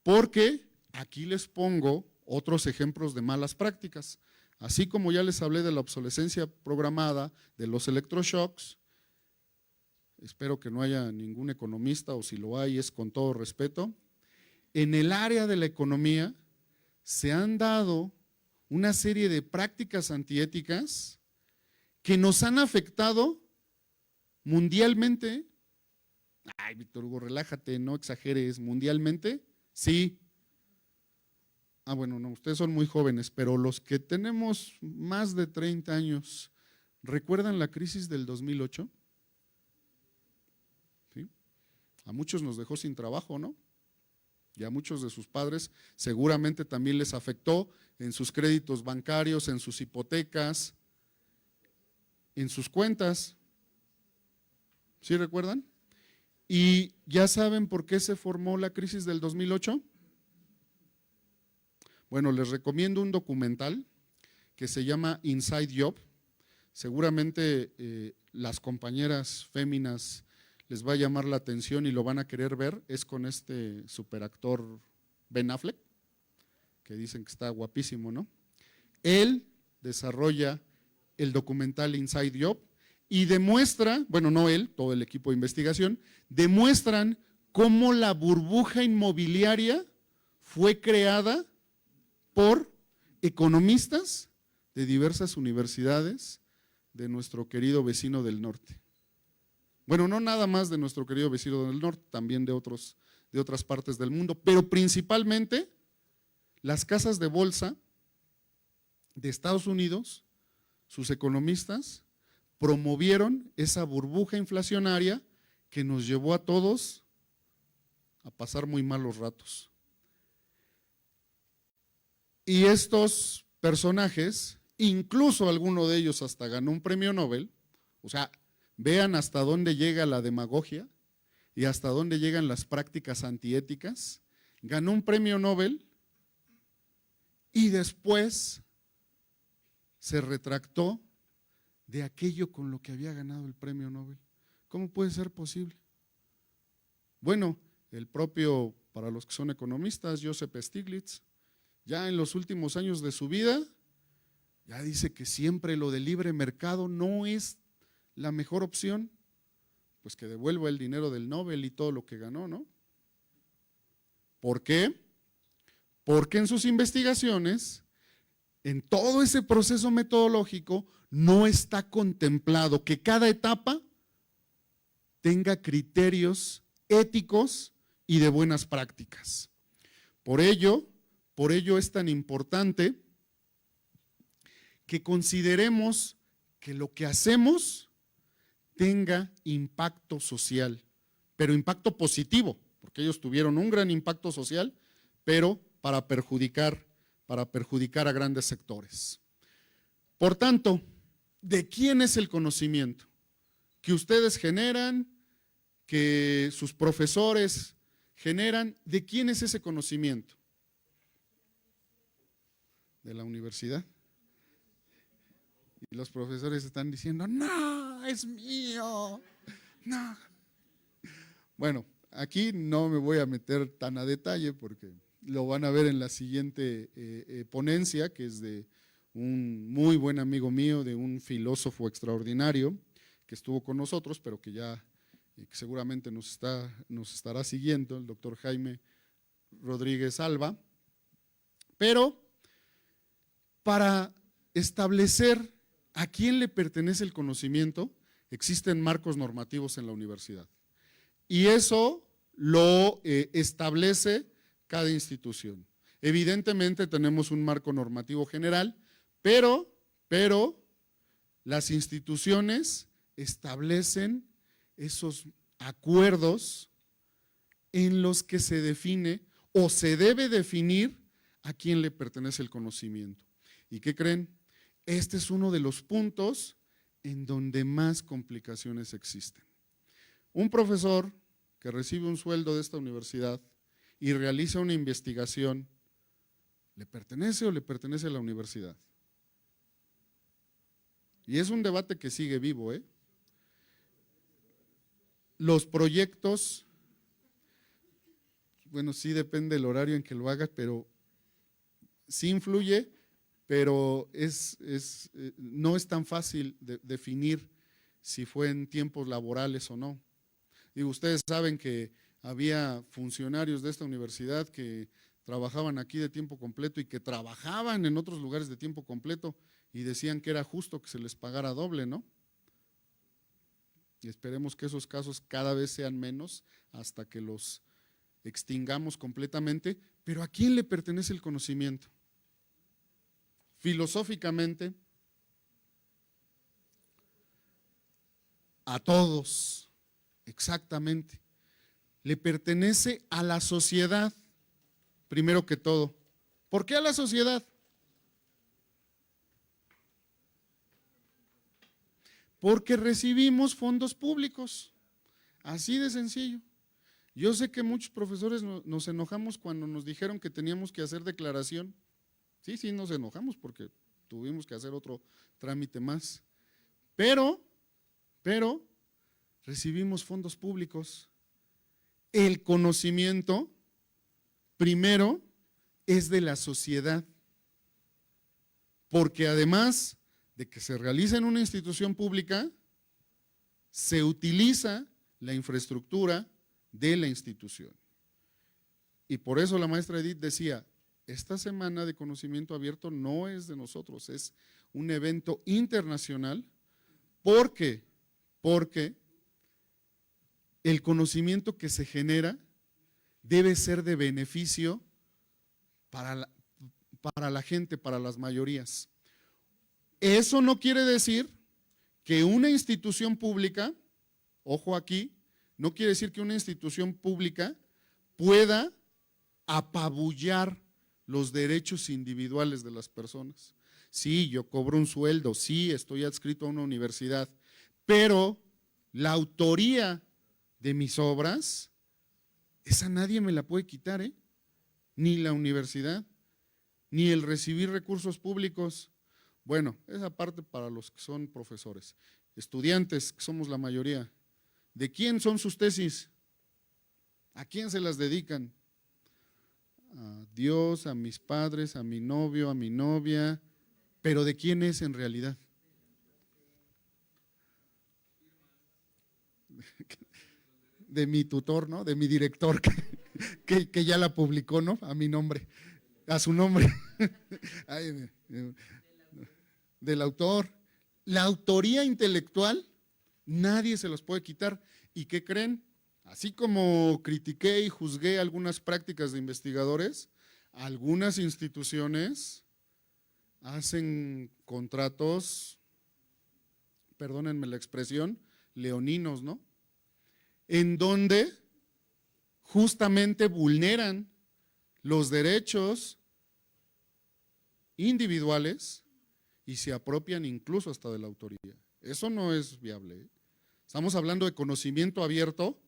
porque aquí les pongo otros ejemplos de malas prácticas. Así como ya les hablé de la obsolescencia programada, de los electroshocks, espero que no haya ningún economista, o si lo hay es con todo respeto, en el área de la economía se han dado una serie de prácticas antiéticas que nos han afectado mundialmente. Ay, Víctor Hugo, relájate, no exageres, mundialmente, sí. Ah, bueno, no, ustedes son muy jóvenes, pero los que tenemos más de 30 años, ¿recuerdan la crisis del 2008? ¿Sí? A muchos nos dejó sin trabajo, ¿no? Y a muchos de sus padres seguramente también les afectó en sus créditos bancarios, en sus hipotecas, en sus cuentas. ¿Sí recuerdan? ¿Y ya saben por qué se formó la crisis del 2008? Bueno, les recomiendo un documental que se llama Inside Job. Seguramente las compañeras féminas les va a llamar la atención y lo van a querer ver. Es con este superactor Ben Affleck, que dicen que está guapísimo, ¿no? Él desarrolla el documental Inside Job y demuestra, bueno, no él, todo el equipo de investigación, demuestran cómo la burbuja inmobiliaria fue creada por economistas de diversas universidades de nuestro querido vecino del norte. Bueno, no nada más de nuestro querido vecino del norte, también de otras partes del mundo, pero principalmente las casas de bolsa de Estados Unidos, sus economistas, promovieron esa burbuja inflacionaria que nos llevó a todos a pasar muy malos ratos. Y estos personajes, incluso alguno de ellos hasta ganó un premio Nobel, o sea, vean hasta dónde llega la demagogia y hasta dónde llegan las prácticas antiéticas, ganó un premio Nobel y después se retractó de aquello con lo que había ganado el premio Nobel. ¿Cómo puede ser posible? Bueno, el propio, para los que son economistas, Joseph Stiglitz, ya en los últimos años de su vida, ya dice que siempre lo del libre mercado no es la mejor opción, pues que devuelva el dinero del Nobel y todo lo que ganó, ¿no? ¿Por qué? Porque en sus investigaciones, en todo ese proceso metodológico, no está contemplado que cada etapa tenga criterios éticos y de buenas prácticas. Por ello es tan importante que consideremos que lo que hacemos tenga impacto social, pero impacto positivo, porque ellos tuvieron un gran impacto social, pero para perjudicar a grandes sectores. Por tanto, ¿de quién es el conocimiento? Que ustedes generan, que sus profesores generan, ¿de quién es ese conocimiento? de la universidad. Y los profesores están diciendo, no, es mío, no. Bueno, aquí no me voy a meter tan a detalle porque lo van a ver en la siguiente ponencia, que es de un muy buen amigo mío, de un filósofo extraordinario que estuvo con nosotros, pero que ya que seguramente nos estará siguiendo, el doctor Jaime Rodríguez Alba. Pero para establecer a quién le pertenece el conocimiento, existen marcos normativos en la universidad. Y eso lo establece cada institución. Evidentemente tenemos un marco normativo general, pero las instituciones establecen esos acuerdos en los que se define o se debe definir a quién le pertenece el conocimiento. ¿Y qué creen? Este es uno de los puntos en donde más complicaciones existen. Un profesor que recibe un sueldo de esta universidad y realiza una investigación, ¿le pertenece o le pertenece a la universidad? Y es un debate que sigue vivo, ¿eh? Los proyectos, bueno, sí depende del horario en que lo hagas, pero sí influye, pero no es tan fácil definir si fue en tiempos laborales o no. Digo, ustedes saben que había funcionarios de esta universidad que trabajaban aquí de tiempo completo y que trabajaban en otros lugares de tiempo completo y decían que era justo que se les pagara doble, ¿no? Y esperemos que esos casos cada vez sean menos hasta que los extingamos completamente. Pero ¿a quién le pertenece el conocimiento? Filosóficamente, a todos, exactamente. Le pertenece a la sociedad, primero que todo. ¿Por qué a la sociedad? Porque recibimos fondos públicos, así de sencillo. Yo sé que muchos profesores nos enojamos cuando nos dijeron que teníamos que hacer declaración. Sí, nos enojamos porque tuvimos que hacer otro trámite más. Pero recibimos fondos públicos. El conocimiento, primero, es de la sociedad. Porque además de que se realiza en una institución pública, se utiliza la infraestructura de la institución. Y por eso la maestra Edith decía, esta semana de conocimiento abierto no es de nosotros, es un evento internacional. Porque el conocimiento que se genera debe ser de beneficio para la gente, para las mayorías. Eso no quiere decir que una institución pública, ojo aquí, no quiere decir que una institución pública pueda apabullar los derechos individuales de las personas. Sí, yo cobro un sueldo, sí, estoy adscrito a una universidad, pero la autoría de mis obras, esa nadie me la puede quitar, ¿eh? Ni la universidad, ni el recibir recursos públicos. Bueno, esa parte para los que son profesores. Estudiantes, que somos la mayoría, ¿de quién son sus tesis? ¿A quién se las dedican? A Dios, a mis padres, a mi novio, a mi novia, pero ¿de quién es en realidad? De mi tutor, ¿no? De mi director, que ya la publicó, ¿no? A mi nombre, a su nombre. Ay, del autor. La autoría intelectual, nadie se los puede quitar. ¿Y qué creen? Así como critiqué y juzgué algunas prácticas de investigadores, algunas instituciones hacen contratos, perdónenme la expresión, leoninos, ¿no? En donde justamente vulneran los derechos individuales y se apropian incluso hasta de la autoría. Eso no es viable, ¿eh? Estamos hablando de conocimiento abierto,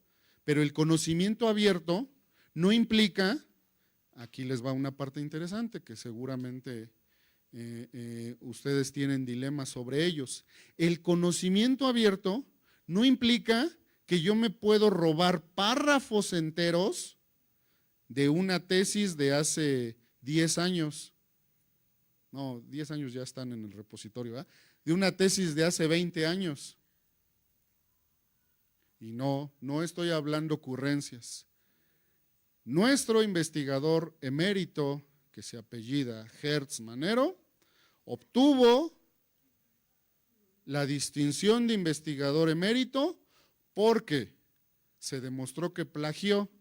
pero el conocimiento abierto no implica, aquí les va una parte interesante que seguramente ustedes tienen dilemas sobre ellos. El conocimiento abierto no implica que yo me puedo robar párrafos enteros de una tesis de hace 10 años. No, 10 años ya están en el repositorio, ¿verdad? De una tesis de hace 20 años. Y no estoy hablando ocurrencias. Nuestro investigador emérito, que se apellida Hertz Manero, obtuvo la distinción de investigador emérito porque se demostró que plagió,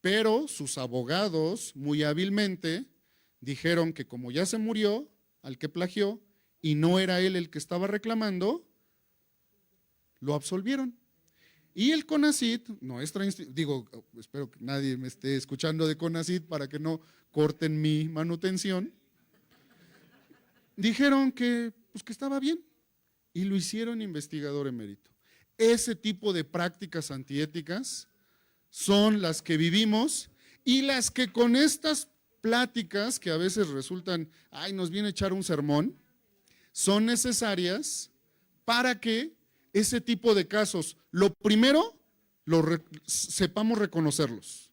pero sus abogados muy hábilmente dijeron que como ya se murió al que plagió y no era él el que estaba reclamando, lo absolvieron. Y el CONACYT, espero que nadie me esté escuchando de CONACYT para que no corten mi manutención, dijeron que estaba bien y lo hicieron investigador emérito. Ese tipo de prácticas antiéticas son las que vivimos y las que con estas pláticas que a veces resultan, nos viene a echar un sermón, son necesarias para que ese tipo de casos, lo primero, sepamos reconocerlos,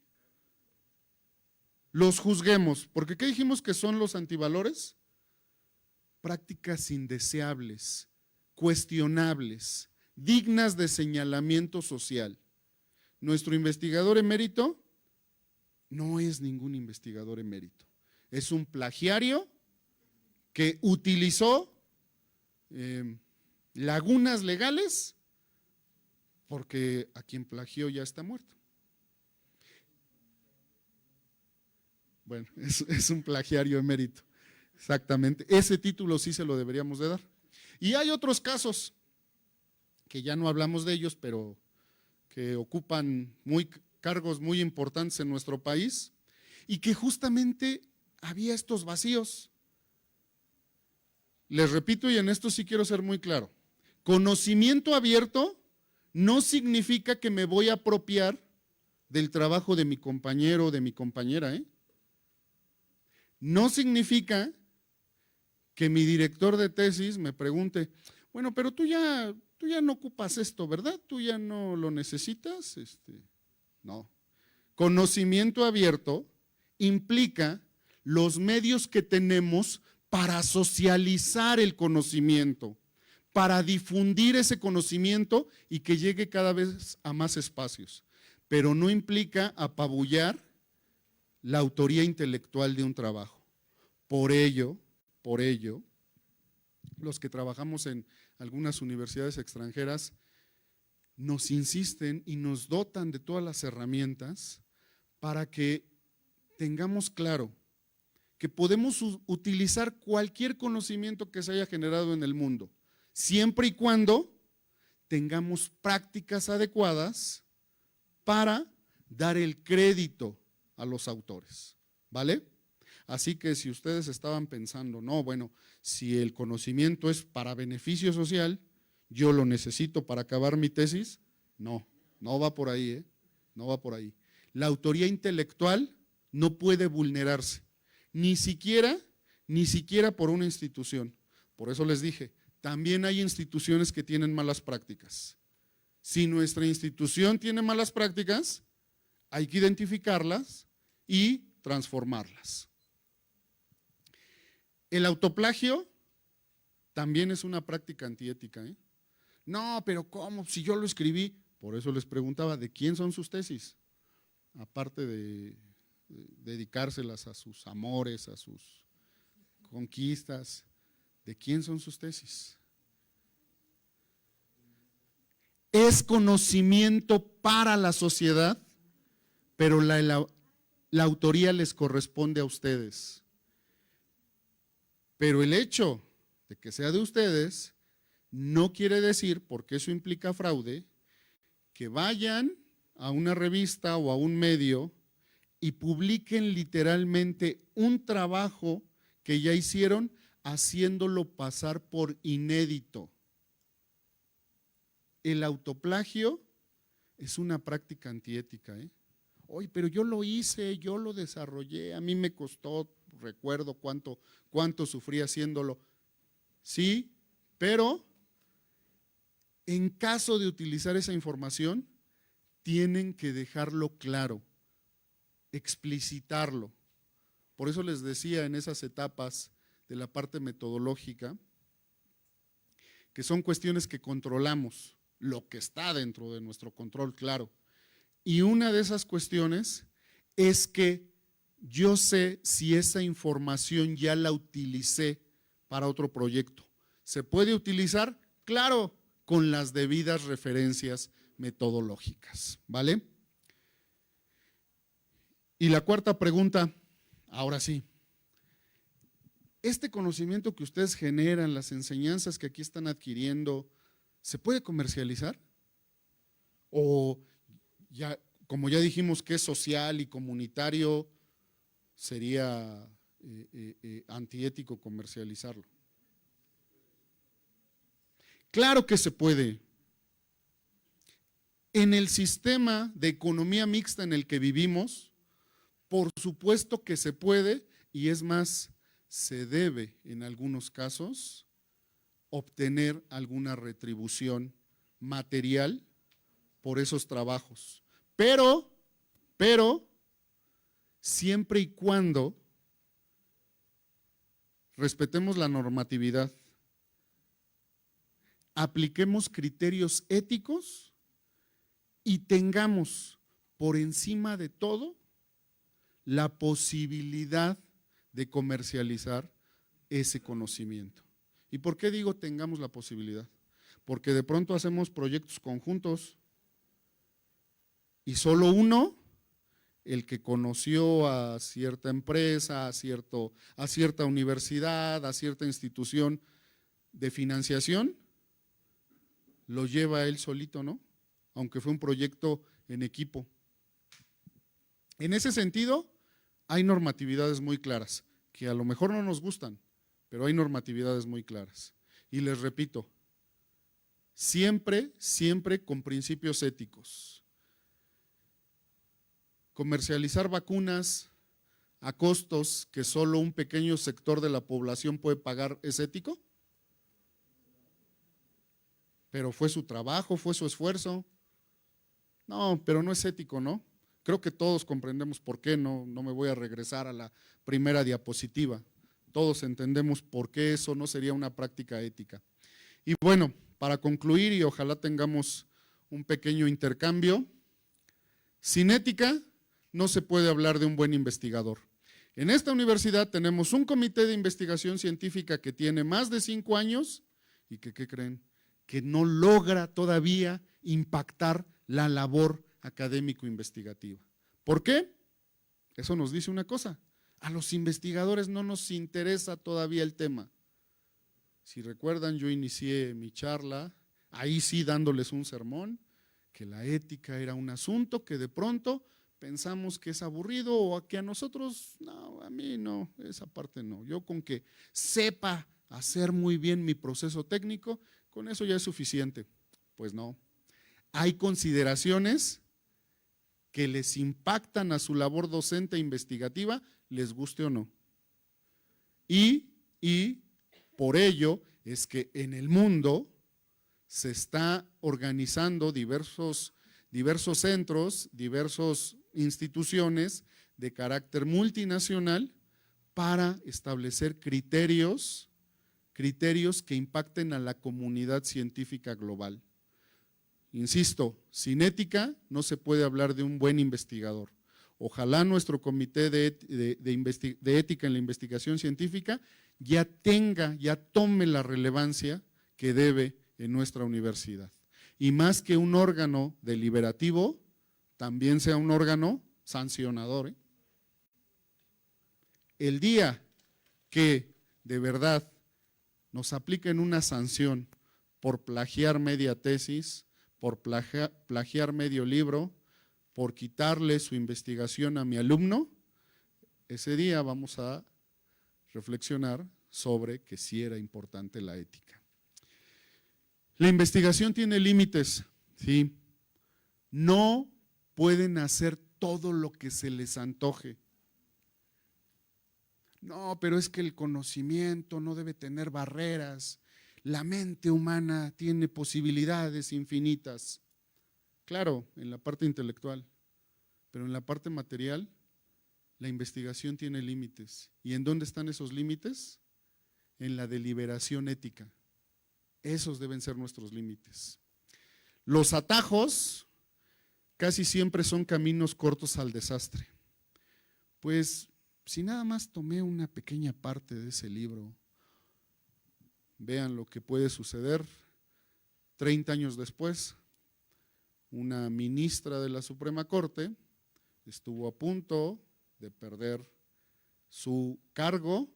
los juzguemos, porque ¿qué dijimos que son los antivalores? Prácticas indeseables, cuestionables, dignas de señalamiento social. Nuestro investigador emérito no es ningún investigador emérito, es un plagiario que utilizó lagunas legales porque a quien plagió ya está muerto. Bueno, es un plagiario emérito, exactamente. Ese título sí se lo deberíamos de dar. Y hay otros casos que ya no hablamos de ellos, pero que ocupan cargos muy importantes en nuestro país y que justamente había estos vacíos. Les repito, y en esto sí quiero ser muy claro, conocimiento abierto no significa que me voy a apropiar del trabajo de mi compañero o de mi compañera, No significa que mi director de tesis me pregunte, bueno, pero tú ya no ocupas esto, ¿verdad? ¿Tú ya no lo necesitas? No. Conocimiento abierto implica los medios que tenemos para socializar el conocimiento, para difundir ese conocimiento y que llegue cada vez a más espacios. Pero no implica apabullar la autoría intelectual de un trabajo. Por ello, los que trabajamos en algunas universidades extranjeras nos insisten y nos dotan de todas las herramientas para que tengamos claro que podemos utilizar cualquier conocimiento que se haya generado en el mundo, siempre y cuando tengamos prácticas adecuadas para dar el crédito a los autores, ¿vale? Así que si ustedes estaban pensando, no, bueno, si el conocimiento es para beneficio social, yo lo necesito para acabar mi tesis, no va por ahí, no va por ahí. La autoría intelectual no puede vulnerarse, ni siquiera por una institución. Por eso les dije, también hay instituciones que tienen malas prácticas. Si nuestra institución tiene malas prácticas, hay que identificarlas y transformarlas. El autoplagio también es una práctica antiética, No, pero ¿cómo? Si yo lo escribí. Por eso les preguntaba, ¿de quién son sus tesis? Aparte de dedicárselas a sus amores, a sus conquistas, ¿de quién son sus tesis? Es conocimiento para la sociedad, pero la autoría les corresponde a ustedes. Pero el hecho de que sea de ustedes no quiere decir, porque eso implica fraude, que vayan a una revista o a un medio y publiquen literalmente un trabajo que ya hicieron haciéndolo pasar por inédito. El autoplagio es una práctica antiética, Oye, pero yo lo hice, yo lo desarrollé, a mí me costó recuerdo cuánto sufrí haciéndolo. Sí, pero en caso de utilizar esa información, tienen que dejarlo claro, explicitarlo. Por eso les decía en esas etapas de la parte metodológica, que son cuestiones que controlamos, lo que está dentro de nuestro control, claro. Y una de esas cuestiones es que yo sé si esa información ya la utilicé para otro proyecto. ¿Se puede utilizar? Claro, con las debidas referencias metodológicas, ¿vale? Y la cuarta pregunta, ahora sí. ¿Este conocimiento que ustedes generan, las enseñanzas que aquí están adquiriendo, ¿se puede comercializar? ¿O ya, como ya dijimos que es social y comunitario, sería antiético comercializarlo? Claro que se puede. En el sistema de economía mixta en el que vivimos, por supuesto que se puede, y es más, se debe en algunos casos obtener alguna retribución material por esos trabajos. Pero, siempre y cuando respetemos la normatividad, apliquemos criterios éticos y tengamos por encima de todo la posibilidad de comercializar ese conocimiento. ¿Y por qué digo tengamos la posibilidad? Porque de pronto hacemos proyectos conjuntos y solo uno, el que conoció a cierta empresa, a cierta universidad, a cierta institución de financiación, lo lleva él solito, ¿no? Aunque fue un proyecto en equipo. En ese sentido, hay normatividades muy claras, que a lo mejor no nos gustan, pero hay normatividades muy claras. Y les repito, siempre con principios éticos. Comercializar vacunas a costos que solo un pequeño sector de la población puede pagar, ¿es ético? Pero fue su trabajo, fue su esfuerzo. No, pero no es ético, ¿no? Creo que todos comprendemos por qué, no me voy a regresar a la primera diapositiva. Todos entendemos por qué eso no sería una práctica ética. Y bueno, para concluir, y ojalá tengamos un pequeño intercambio, sin ética no se puede hablar de un buen investigador. En esta universidad tenemos un comité de investigación científica que tiene más de 5 años y que, ¿qué creen? Que no logra todavía impactar la labor académico-investigativa. ¿Por qué? Eso nos dice una cosa, a los investigadores no nos interesa todavía el tema. Si recuerdan, yo inicié mi charla, ahí sí dándoles un sermón, que la ética era un asunto que de pronto pensamos que es aburrido o que a nosotros, no, a mí no, esa parte no. Yo con que sepa hacer muy bien mi proceso técnico, con eso ya es suficiente. Pues no, hay consideraciones que les impactan a su labor docente e investigativa, les guste o no. Y por ello es que en el mundo se está organizando diversos centros, diversas instituciones de carácter multinacional para establecer criterios que impacten a la comunidad científica global. Insisto, sin ética no se puede hablar de un buen investigador. Ojalá nuestro comité de ética en la investigación científica ya tome la relevancia que debe en nuestra universidad. Y más que un órgano deliberativo, también sea un órgano sancionador. El día que de verdad nos apliquen una sanción por plagiar media tesis, por plagiar medio libro, por quitarle su investigación a mi alumno, ese día vamos a reflexionar sobre que sí era importante la ética. La investigación tiene límites, ¿sí? No pueden hacer todo lo que se les antoje. No, pero es que el conocimiento no debe tener barreras. La mente humana tiene posibilidades infinitas. Claro, en la parte intelectual, pero en la parte material, la investigación tiene límites. ¿Y en dónde están esos límites? En la deliberación ética. Esos deben ser nuestros límites. Los atajos casi siempre son caminos cortos al desastre. Pues, si nada más tomé una pequeña parte de ese libro, vean lo que puede suceder 30 años después. Una ministra de la Suprema Corte estuvo a punto de perder su cargo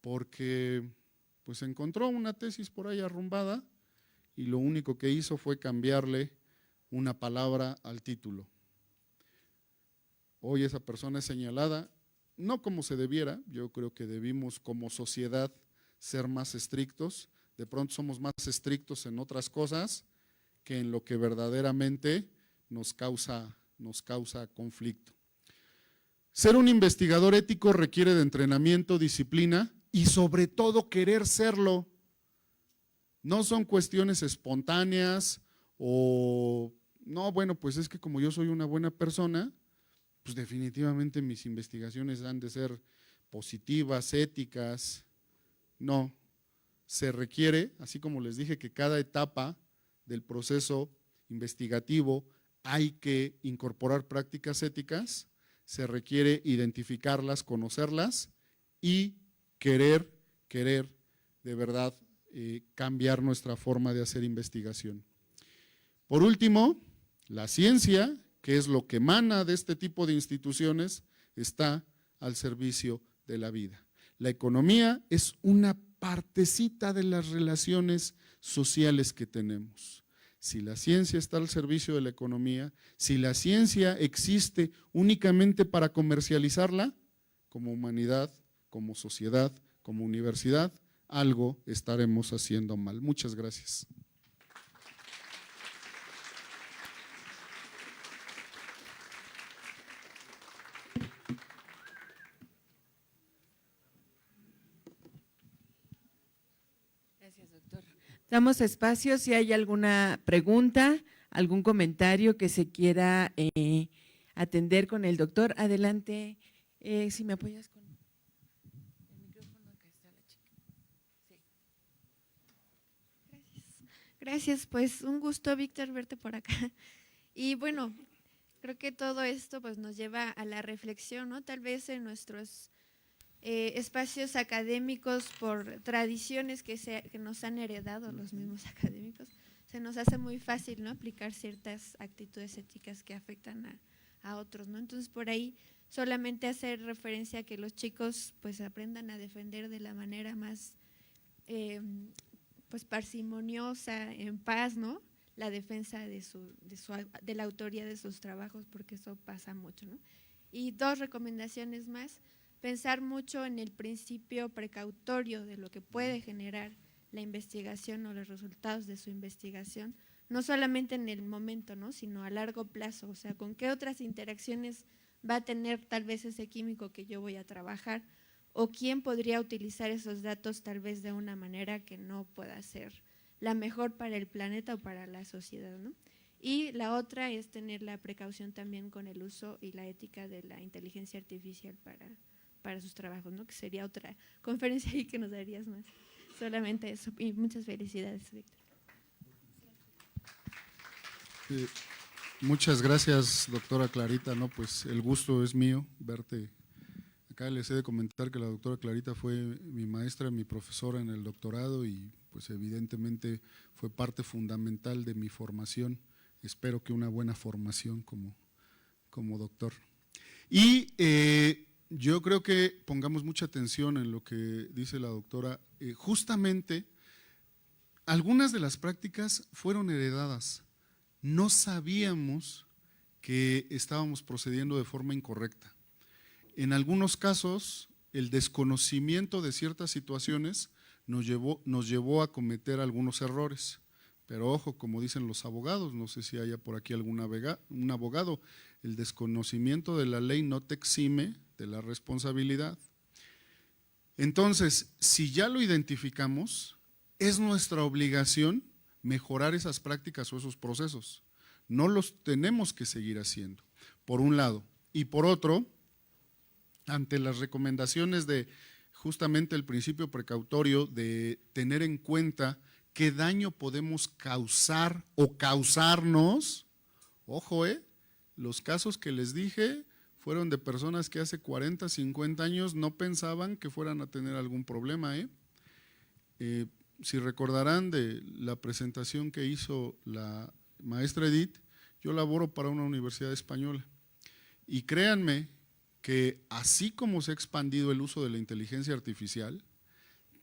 porque pues encontró una tesis por ahí arrumbada y lo único que hizo fue cambiarle una palabra al título. Hoy esa persona es señalada, no como se debiera, yo creo que debimos como sociedad ser más estrictos, de pronto somos más estrictos en otras cosas que en lo que verdaderamente nos causa conflicto. Ser un investigador ético requiere de entrenamiento, disciplina y sobre todo querer serlo. No son cuestiones espontáneas o, no, bueno, pues es que como yo soy una buena persona, pues definitivamente mis investigaciones han de ser positivas, éticas. No, se requiere, así como les dije, que cada etapa del proceso investigativo hay que incorporar prácticas éticas, se requiere identificarlas, conocerlas y querer de verdad cambiar nuestra forma de hacer investigación. Por último, la ciencia, que es lo que emana de este tipo de instituciones, está al servicio de la vida. La economía es una partecita de las relaciones sociales que tenemos. Si la ciencia está al servicio de la economía, si la ciencia existe únicamente para comercializarla, como humanidad, como sociedad, como universidad, algo estaremos haciendo mal. Muchas gracias. Gracias, doctor. Damos espacio si hay alguna pregunta, algún comentario que se quiera atender con el doctor. Adelante, si me apoyas con el micrófono, acá está la chica. Sí. Gracias, pues un gusto, Víctor, verte por acá. Y bueno, creo que todo esto pues nos lleva a la reflexión, ¿no? Tal vez en nuestros espacios académicos, por tradiciones que nos han heredado los mismos académicos, se nos hace muy fácil, ¿no?, aplicar ciertas actitudes éticas que afectan a otros, ¿no? Entonces, por ahí solamente hacer referencia a que los chicos pues aprendan a defender de la manera más pues parsimoniosa, en paz, ¿no?, la defensa de la autoría de sus trabajos, porque eso pasa mucho, ¿no? Y dos recomendaciones más: pensar mucho en el principio precautorio de lo que puede generar la investigación o los resultados de su investigación, no solamente en el momento, ¿no?, sino a largo plazo, o sea, con qué otras interacciones va a tener tal vez ese químico que yo voy a trabajar, o quién podría utilizar esos datos tal vez de una manera que no pueda ser la mejor para el planeta o para la sociedad, ¿no? Y la otra es tener la precaución también con el uso y la ética de la inteligencia artificial para sus trabajos, ¿no?, que sería otra conferencia ahí que nos darías más. Solamente eso, y muchas felicidades, Víctor. Muchas gracias, doctora Clarita, no, pues el gusto es mío verte. Acá les he de comentar que la doctora Clarita fue mi maestra, mi profesora en el doctorado y pues evidentemente fue parte fundamental de mi formación. Espero que una buena formación como doctor. Y yo creo que pongamos mucha atención en lo que dice la doctora. Justamente, algunas de las prácticas fueron heredadas. No sabíamos que estábamos procediendo de forma incorrecta. En algunos casos, el desconocimiento de ciertas situaciones nos llevó a cometer algunos errores. Pero ojo, como dicen los abogados, no sé si haya por aquí un abogado, el desconocimiento de la ley no te exime de la responsabilidad. Entonces, si ya lo identificamos, es nuestra obligación mejorar esas prácticas o esos procesos. No los tenemos que seguir haciendo, por un lado. Y por otro, ante las recomendaciones de justamente el principio precautorio de tener en cuenta qué daño podemos causar o causarnos, ojo, los casos que les dije fueron de personas que hace 40, 50 años no pensaban que fueran a tener algún problema. Si recordarán de la presentación que hizo la maestra Edith, yo laboro para una universidad española y créanme que así como se ha expandido el uso de la inteligencia artificial,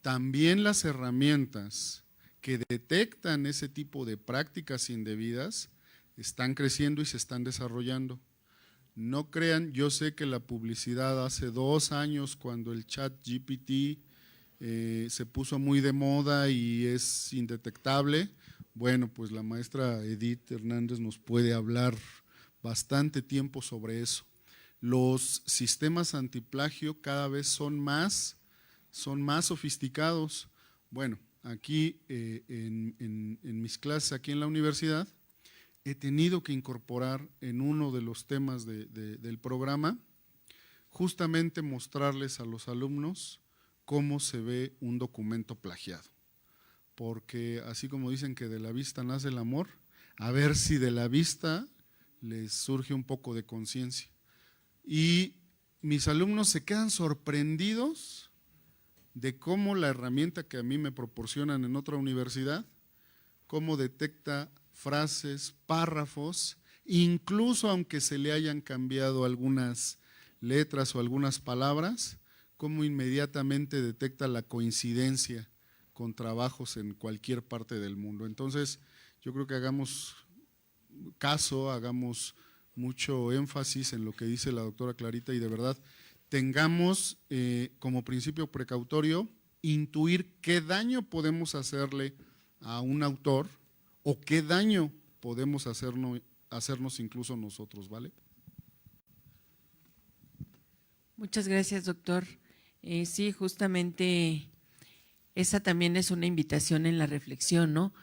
también las herramientas que detectan ese tipo de prácticas indebidas están creciendo y se están desarrollando. No crean, yo sé que la publicidad hace 2 años cuando el chat GPT se puso muy de moda y es indetectable, bueno, pues la maestra Edith Hernández nos puede hablar bastante tiempo sobre eso. Los sistemas antiplagio cada vez son más sofisticados. Bueno, aquí en mis clases aquí en la universidad he tenido que incorporar en uno de los temas del programa justamente mostrarles a los alumnos cómo se ve un documento plagiado. Porque así como dicen que de la vista nace el amor, a ver si de la vista les surge un poco de conciencia. Y mis alumnos se quedan sorprendidos de cómo la herramienta que a mí me proporcionan en otra universidad, cómo detecta frases, párrafos, incluso aunque se le hayan cambiado algunas letras o algunas palabras, cómo inmediatamente detecta la coincidencia con trabajos en cualquier parte del mundo. Entonces, yo creo que hagamos caso, hagamos mucho énfasis en lo que dice la doctora Clarita y de verdad tengamos como principio precautorio intuir qué daño podemos hacerle a un autor o qué daño podemos hacernos incluso nosotros, ¿vale? Muchas gracias, doctor. Sí, justamente esa también es una invitación en la reflexión, ¿no?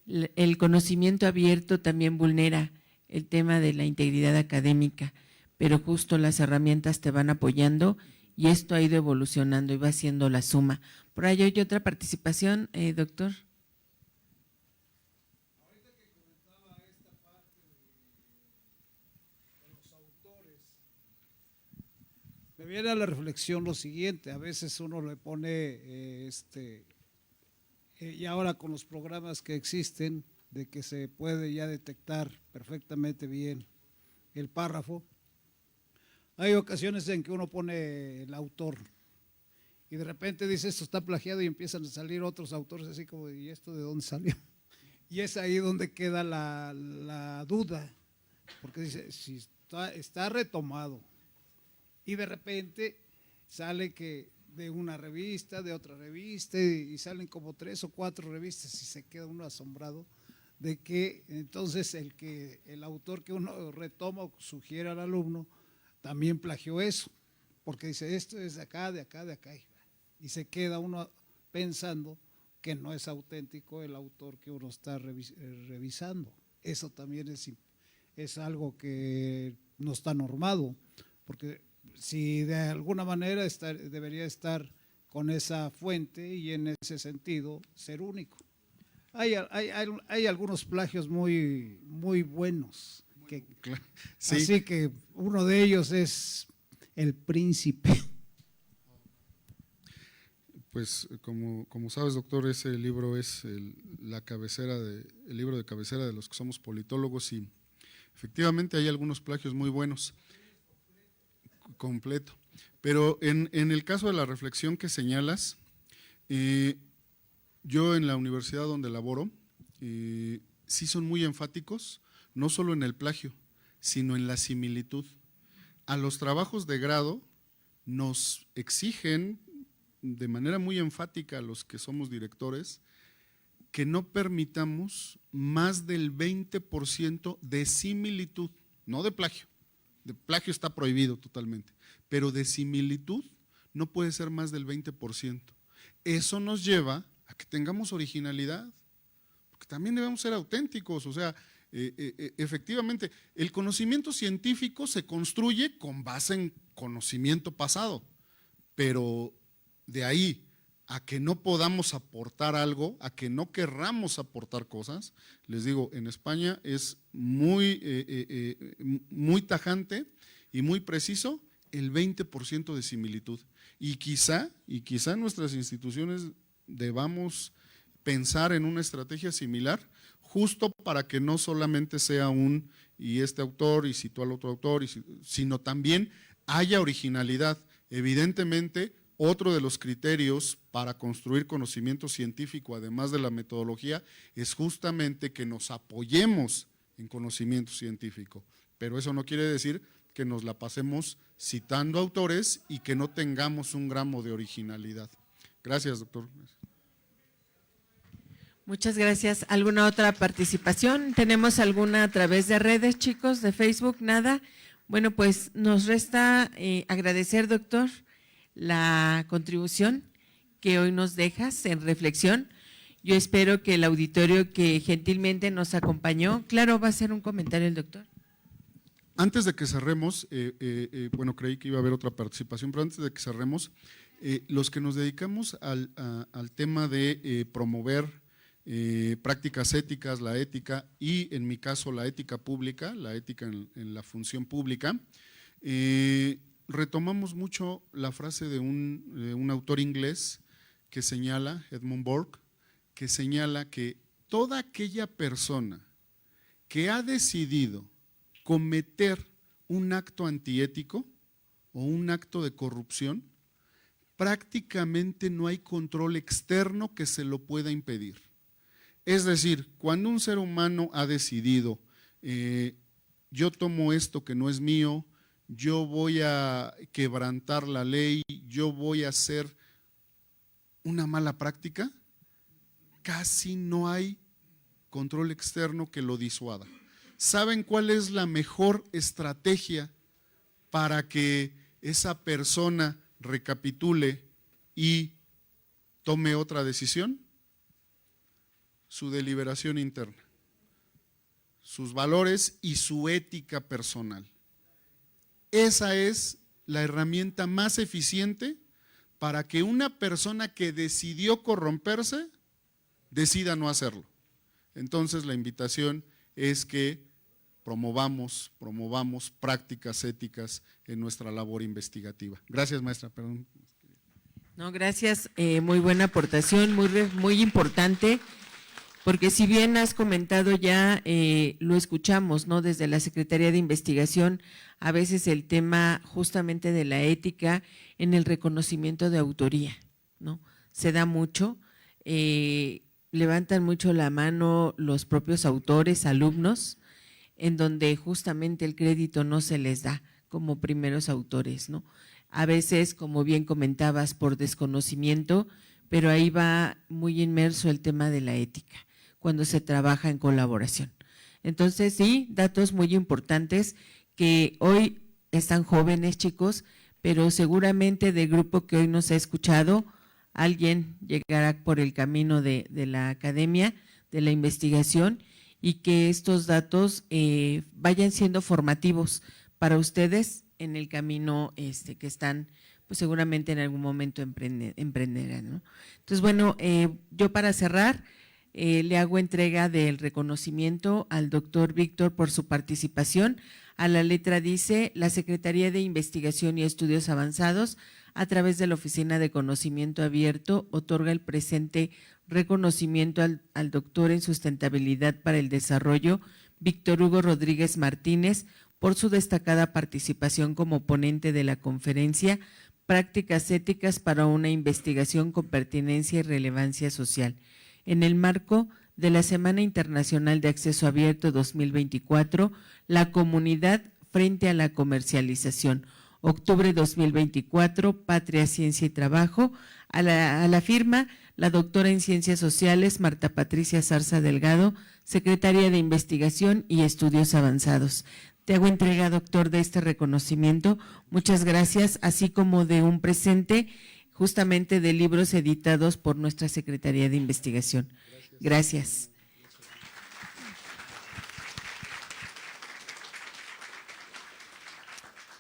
El conocimiento abierto también vulnera el tema de la integridad académica, pero justo las herramientas te van apoyando y esto ha ido evolucionando y va siendo la suma. Por ahí hay otra participación, doctor. Ahorita que comentaba esta parte de los autores, me viene a la reflexión lo siguiente: a veces uno le pone, y ahora con los programas que existen, de que se puede ya detectar perfectamente bien el párrafo, hay ocasiones en que uno pone el autor y de repente dice esto está plagiado y empiezan a salir otros autores así como, ¿y esto de dónde salió? Y es ahí donde queda la duda, porque dice, si está retomado y de repente sale que de una revista, de otra revista y salen como 3 o 4 revistas y se queda uno asombrado de que entonces el autor que uno retoma o sugiere al alumno también plagió eso, porque dice esto es de acá, de acá, de acá, y se queda uno pensando que no es auténtico el autor que uno está revisando. Eso también es algo que no está normado, porque si de alguna manera debería estar con esa fuente y en ese sentido ser único. Hay algunos plagios muy, muy buenos. Sí. Así que uno de ellos es El Príncipe. Pues como sabes, doctor, ese libro es el libro de cabecera de los que somos politólogos y efectivamente hay algunos plagios muy buenos. Completo. Pero en el caso de la reflexión que señalas, yo en la universidad donde laboro, sí son muy enfáticos, no solo en el plagio, sino en la similitud. A los trabajos de grado nos exigen de manera muy enfática a los que somos directores que no permitamos más del 20% de similitud, no de plagio. De plagio está prohibido totalmente, pero de similitud no puede ser más del 20%. Eso nos lleva a que tengamos originalidad, porque también debemos ser auténticos, o sea, efectivamente, el conocimiento científico se construye con base en conocimiento pasado, pero de ahí a que no podamos aportar algo, a que no querramos aportar cosas, les digo, en España es muy tajante y muy preciso el 20% de similitud. Y quizá nuestras instituciones debamos pensar en una estrategia similar, justo para que no solamente sea y este autor y citó al otro autor, sino también haya originalidad. Evidentemente, otro de los criterios para construir conocimiento científico, además de la metodología, es justamente que nos apoyemos en conocimiento científico, pero eso no quiere decir que nos la pasemos citando autores y que no tengamos un gramo de originalidad. Gracias, doctor. Muchas gracias. ¿Alguna otra participación? ¿Tenemos alguna a través de redes, chicos, de Facebook? ¿Nada? Bueno, pues nos resta agradecer, doctor, la contribución que hoy nos dejas en reflexión. Yo espero que el auditorio que gentilmente nos acompañó, claro, va a hacer un comentario el doctor. Antes de que cerremos, bueno, creí que iba a haber otra participación, pero antes de que cerremos, los que nos dedicamos al tema de promover prácticas éticas, la ética y en mi caso la ética pública, la ética en la función pública, retomamos mucho la frase de un autor inglés que señala, Edmund Burke, que señala que toda aquella persona que ha decidido cometer un acto antiético o un acto de corrupción, prácticamente no hay control externo que se lo pueda impedir. Es decir, cuando un ser humano ha decidido, yo tomo esto que no es mío, yo voy a quebrantar la ley, yo voy a hacer una mala práctica, casi no hay control externo que lo disuada. ¿Saben cuál es la mejor estrategia para que esa persona recapitule y tome otra decisión? Su deliberación interna, sus valores y su ética personal. Esa es la herramienta más eficiente para que una persona que decidió corromperse decida no hacerlo. Entonces la invitación es que promovamos prácticas éticas en nuestra labor investigativa. Gracias, maestra. Perdón. No, gracias, muy buena aportación, muy importante, porque si bien has comentado ya, lo escuchamos, ¿no? Desde la Secretaría de Investigación, a veces el tema justamente de la ética en el reconocimiento de autoría, ¿no? Se da mucho, levantan mucho la mano los propios autores, alumnos, en donde justamente el crédito no se les da como primeros autores, ¿no? A veces, como bien comentabas, por desconocimiento, pero ahí va muy inmerso el tema de la ética, cuando se trabaja en colaboración. Entonces, sí, datos muy importantes que hoy están jóvenes, chicos, pero seguramente del grupo que hoy nos ha escuchado, alguien llegará por el camino de la academia, de la investigación, y que estos datos vayan siendo formativos para ustedes en el camino que están, pues seguramente en algún momento emprenderán, ¿no? Entonces, bueno, yo para cerrar, le hago entrega del reconocimiento al doctor Víctor por su participación. A la letra dice, la Secretaría de Investigación y Estudios Avanzados, a través de la Oficina de Conocimiento Abierto, otorga el presente reconocimiento al doctor en sustentabilidad para el desarrollo, Víctor Hugo Rodríguez Martínez, por su destacada participación como ponente de la conferencia Prácticas éticas para una investigación con pertinencia y relevancia social, en el marco de la Semana Internacional de Acceso Abierto 2024, la comunidad frente a la comercialización, octubre 2024, Patria, Ciencia y Trabajo. A la firma, la doctora en Ciencias Sociales, Marta Patricia Zarza Delgado, secretaria de Investigación y Estudios Avanzados. te hago entrega, doctor, de este reconocimiento. Muchas gracias, así como de un presente justamente de libros editados por nuestra Secretaría de Investigación. Gracias.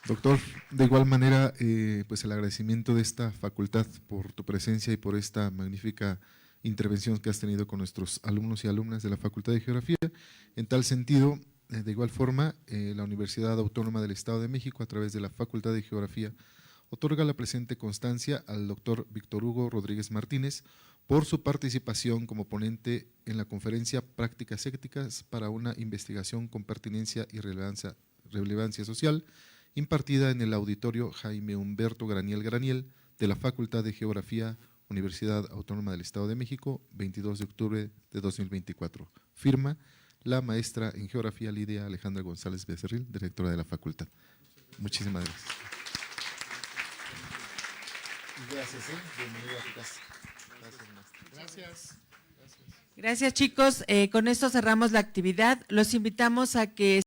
Doctor, de igual manera, pues el agradecimiento de esta facultad por tu presencia y por esta magnífica intervención que has tenido con nuestros alumnos y alumnas de la Facultad de Geografía. En tal sentido, de igual forma, la Universidad Autónoma del Estado de México, a través de la Facultad de Geografía, otorga la presente constancia al doctor Víctor Hugo Rodríguez Martínez por su participación como ponente en la conferencia Prácticas Éticas para una investigación con pertinencia y relevancia social, impartida en el auditorio Jaime Humberto Graniel de la Facultad de Geografía, Universidad Autónoma del Estado de México, 22 de octubre de 2024. Firma la maestra en Geografía Lidia Alejandra González Becerril, directora de la facultad. Muchísimas gracias. Gracias, bienvenido a tu casa. Gracias. Gracias, chicos. Con esto cerramos la actividad. Los invitamos a que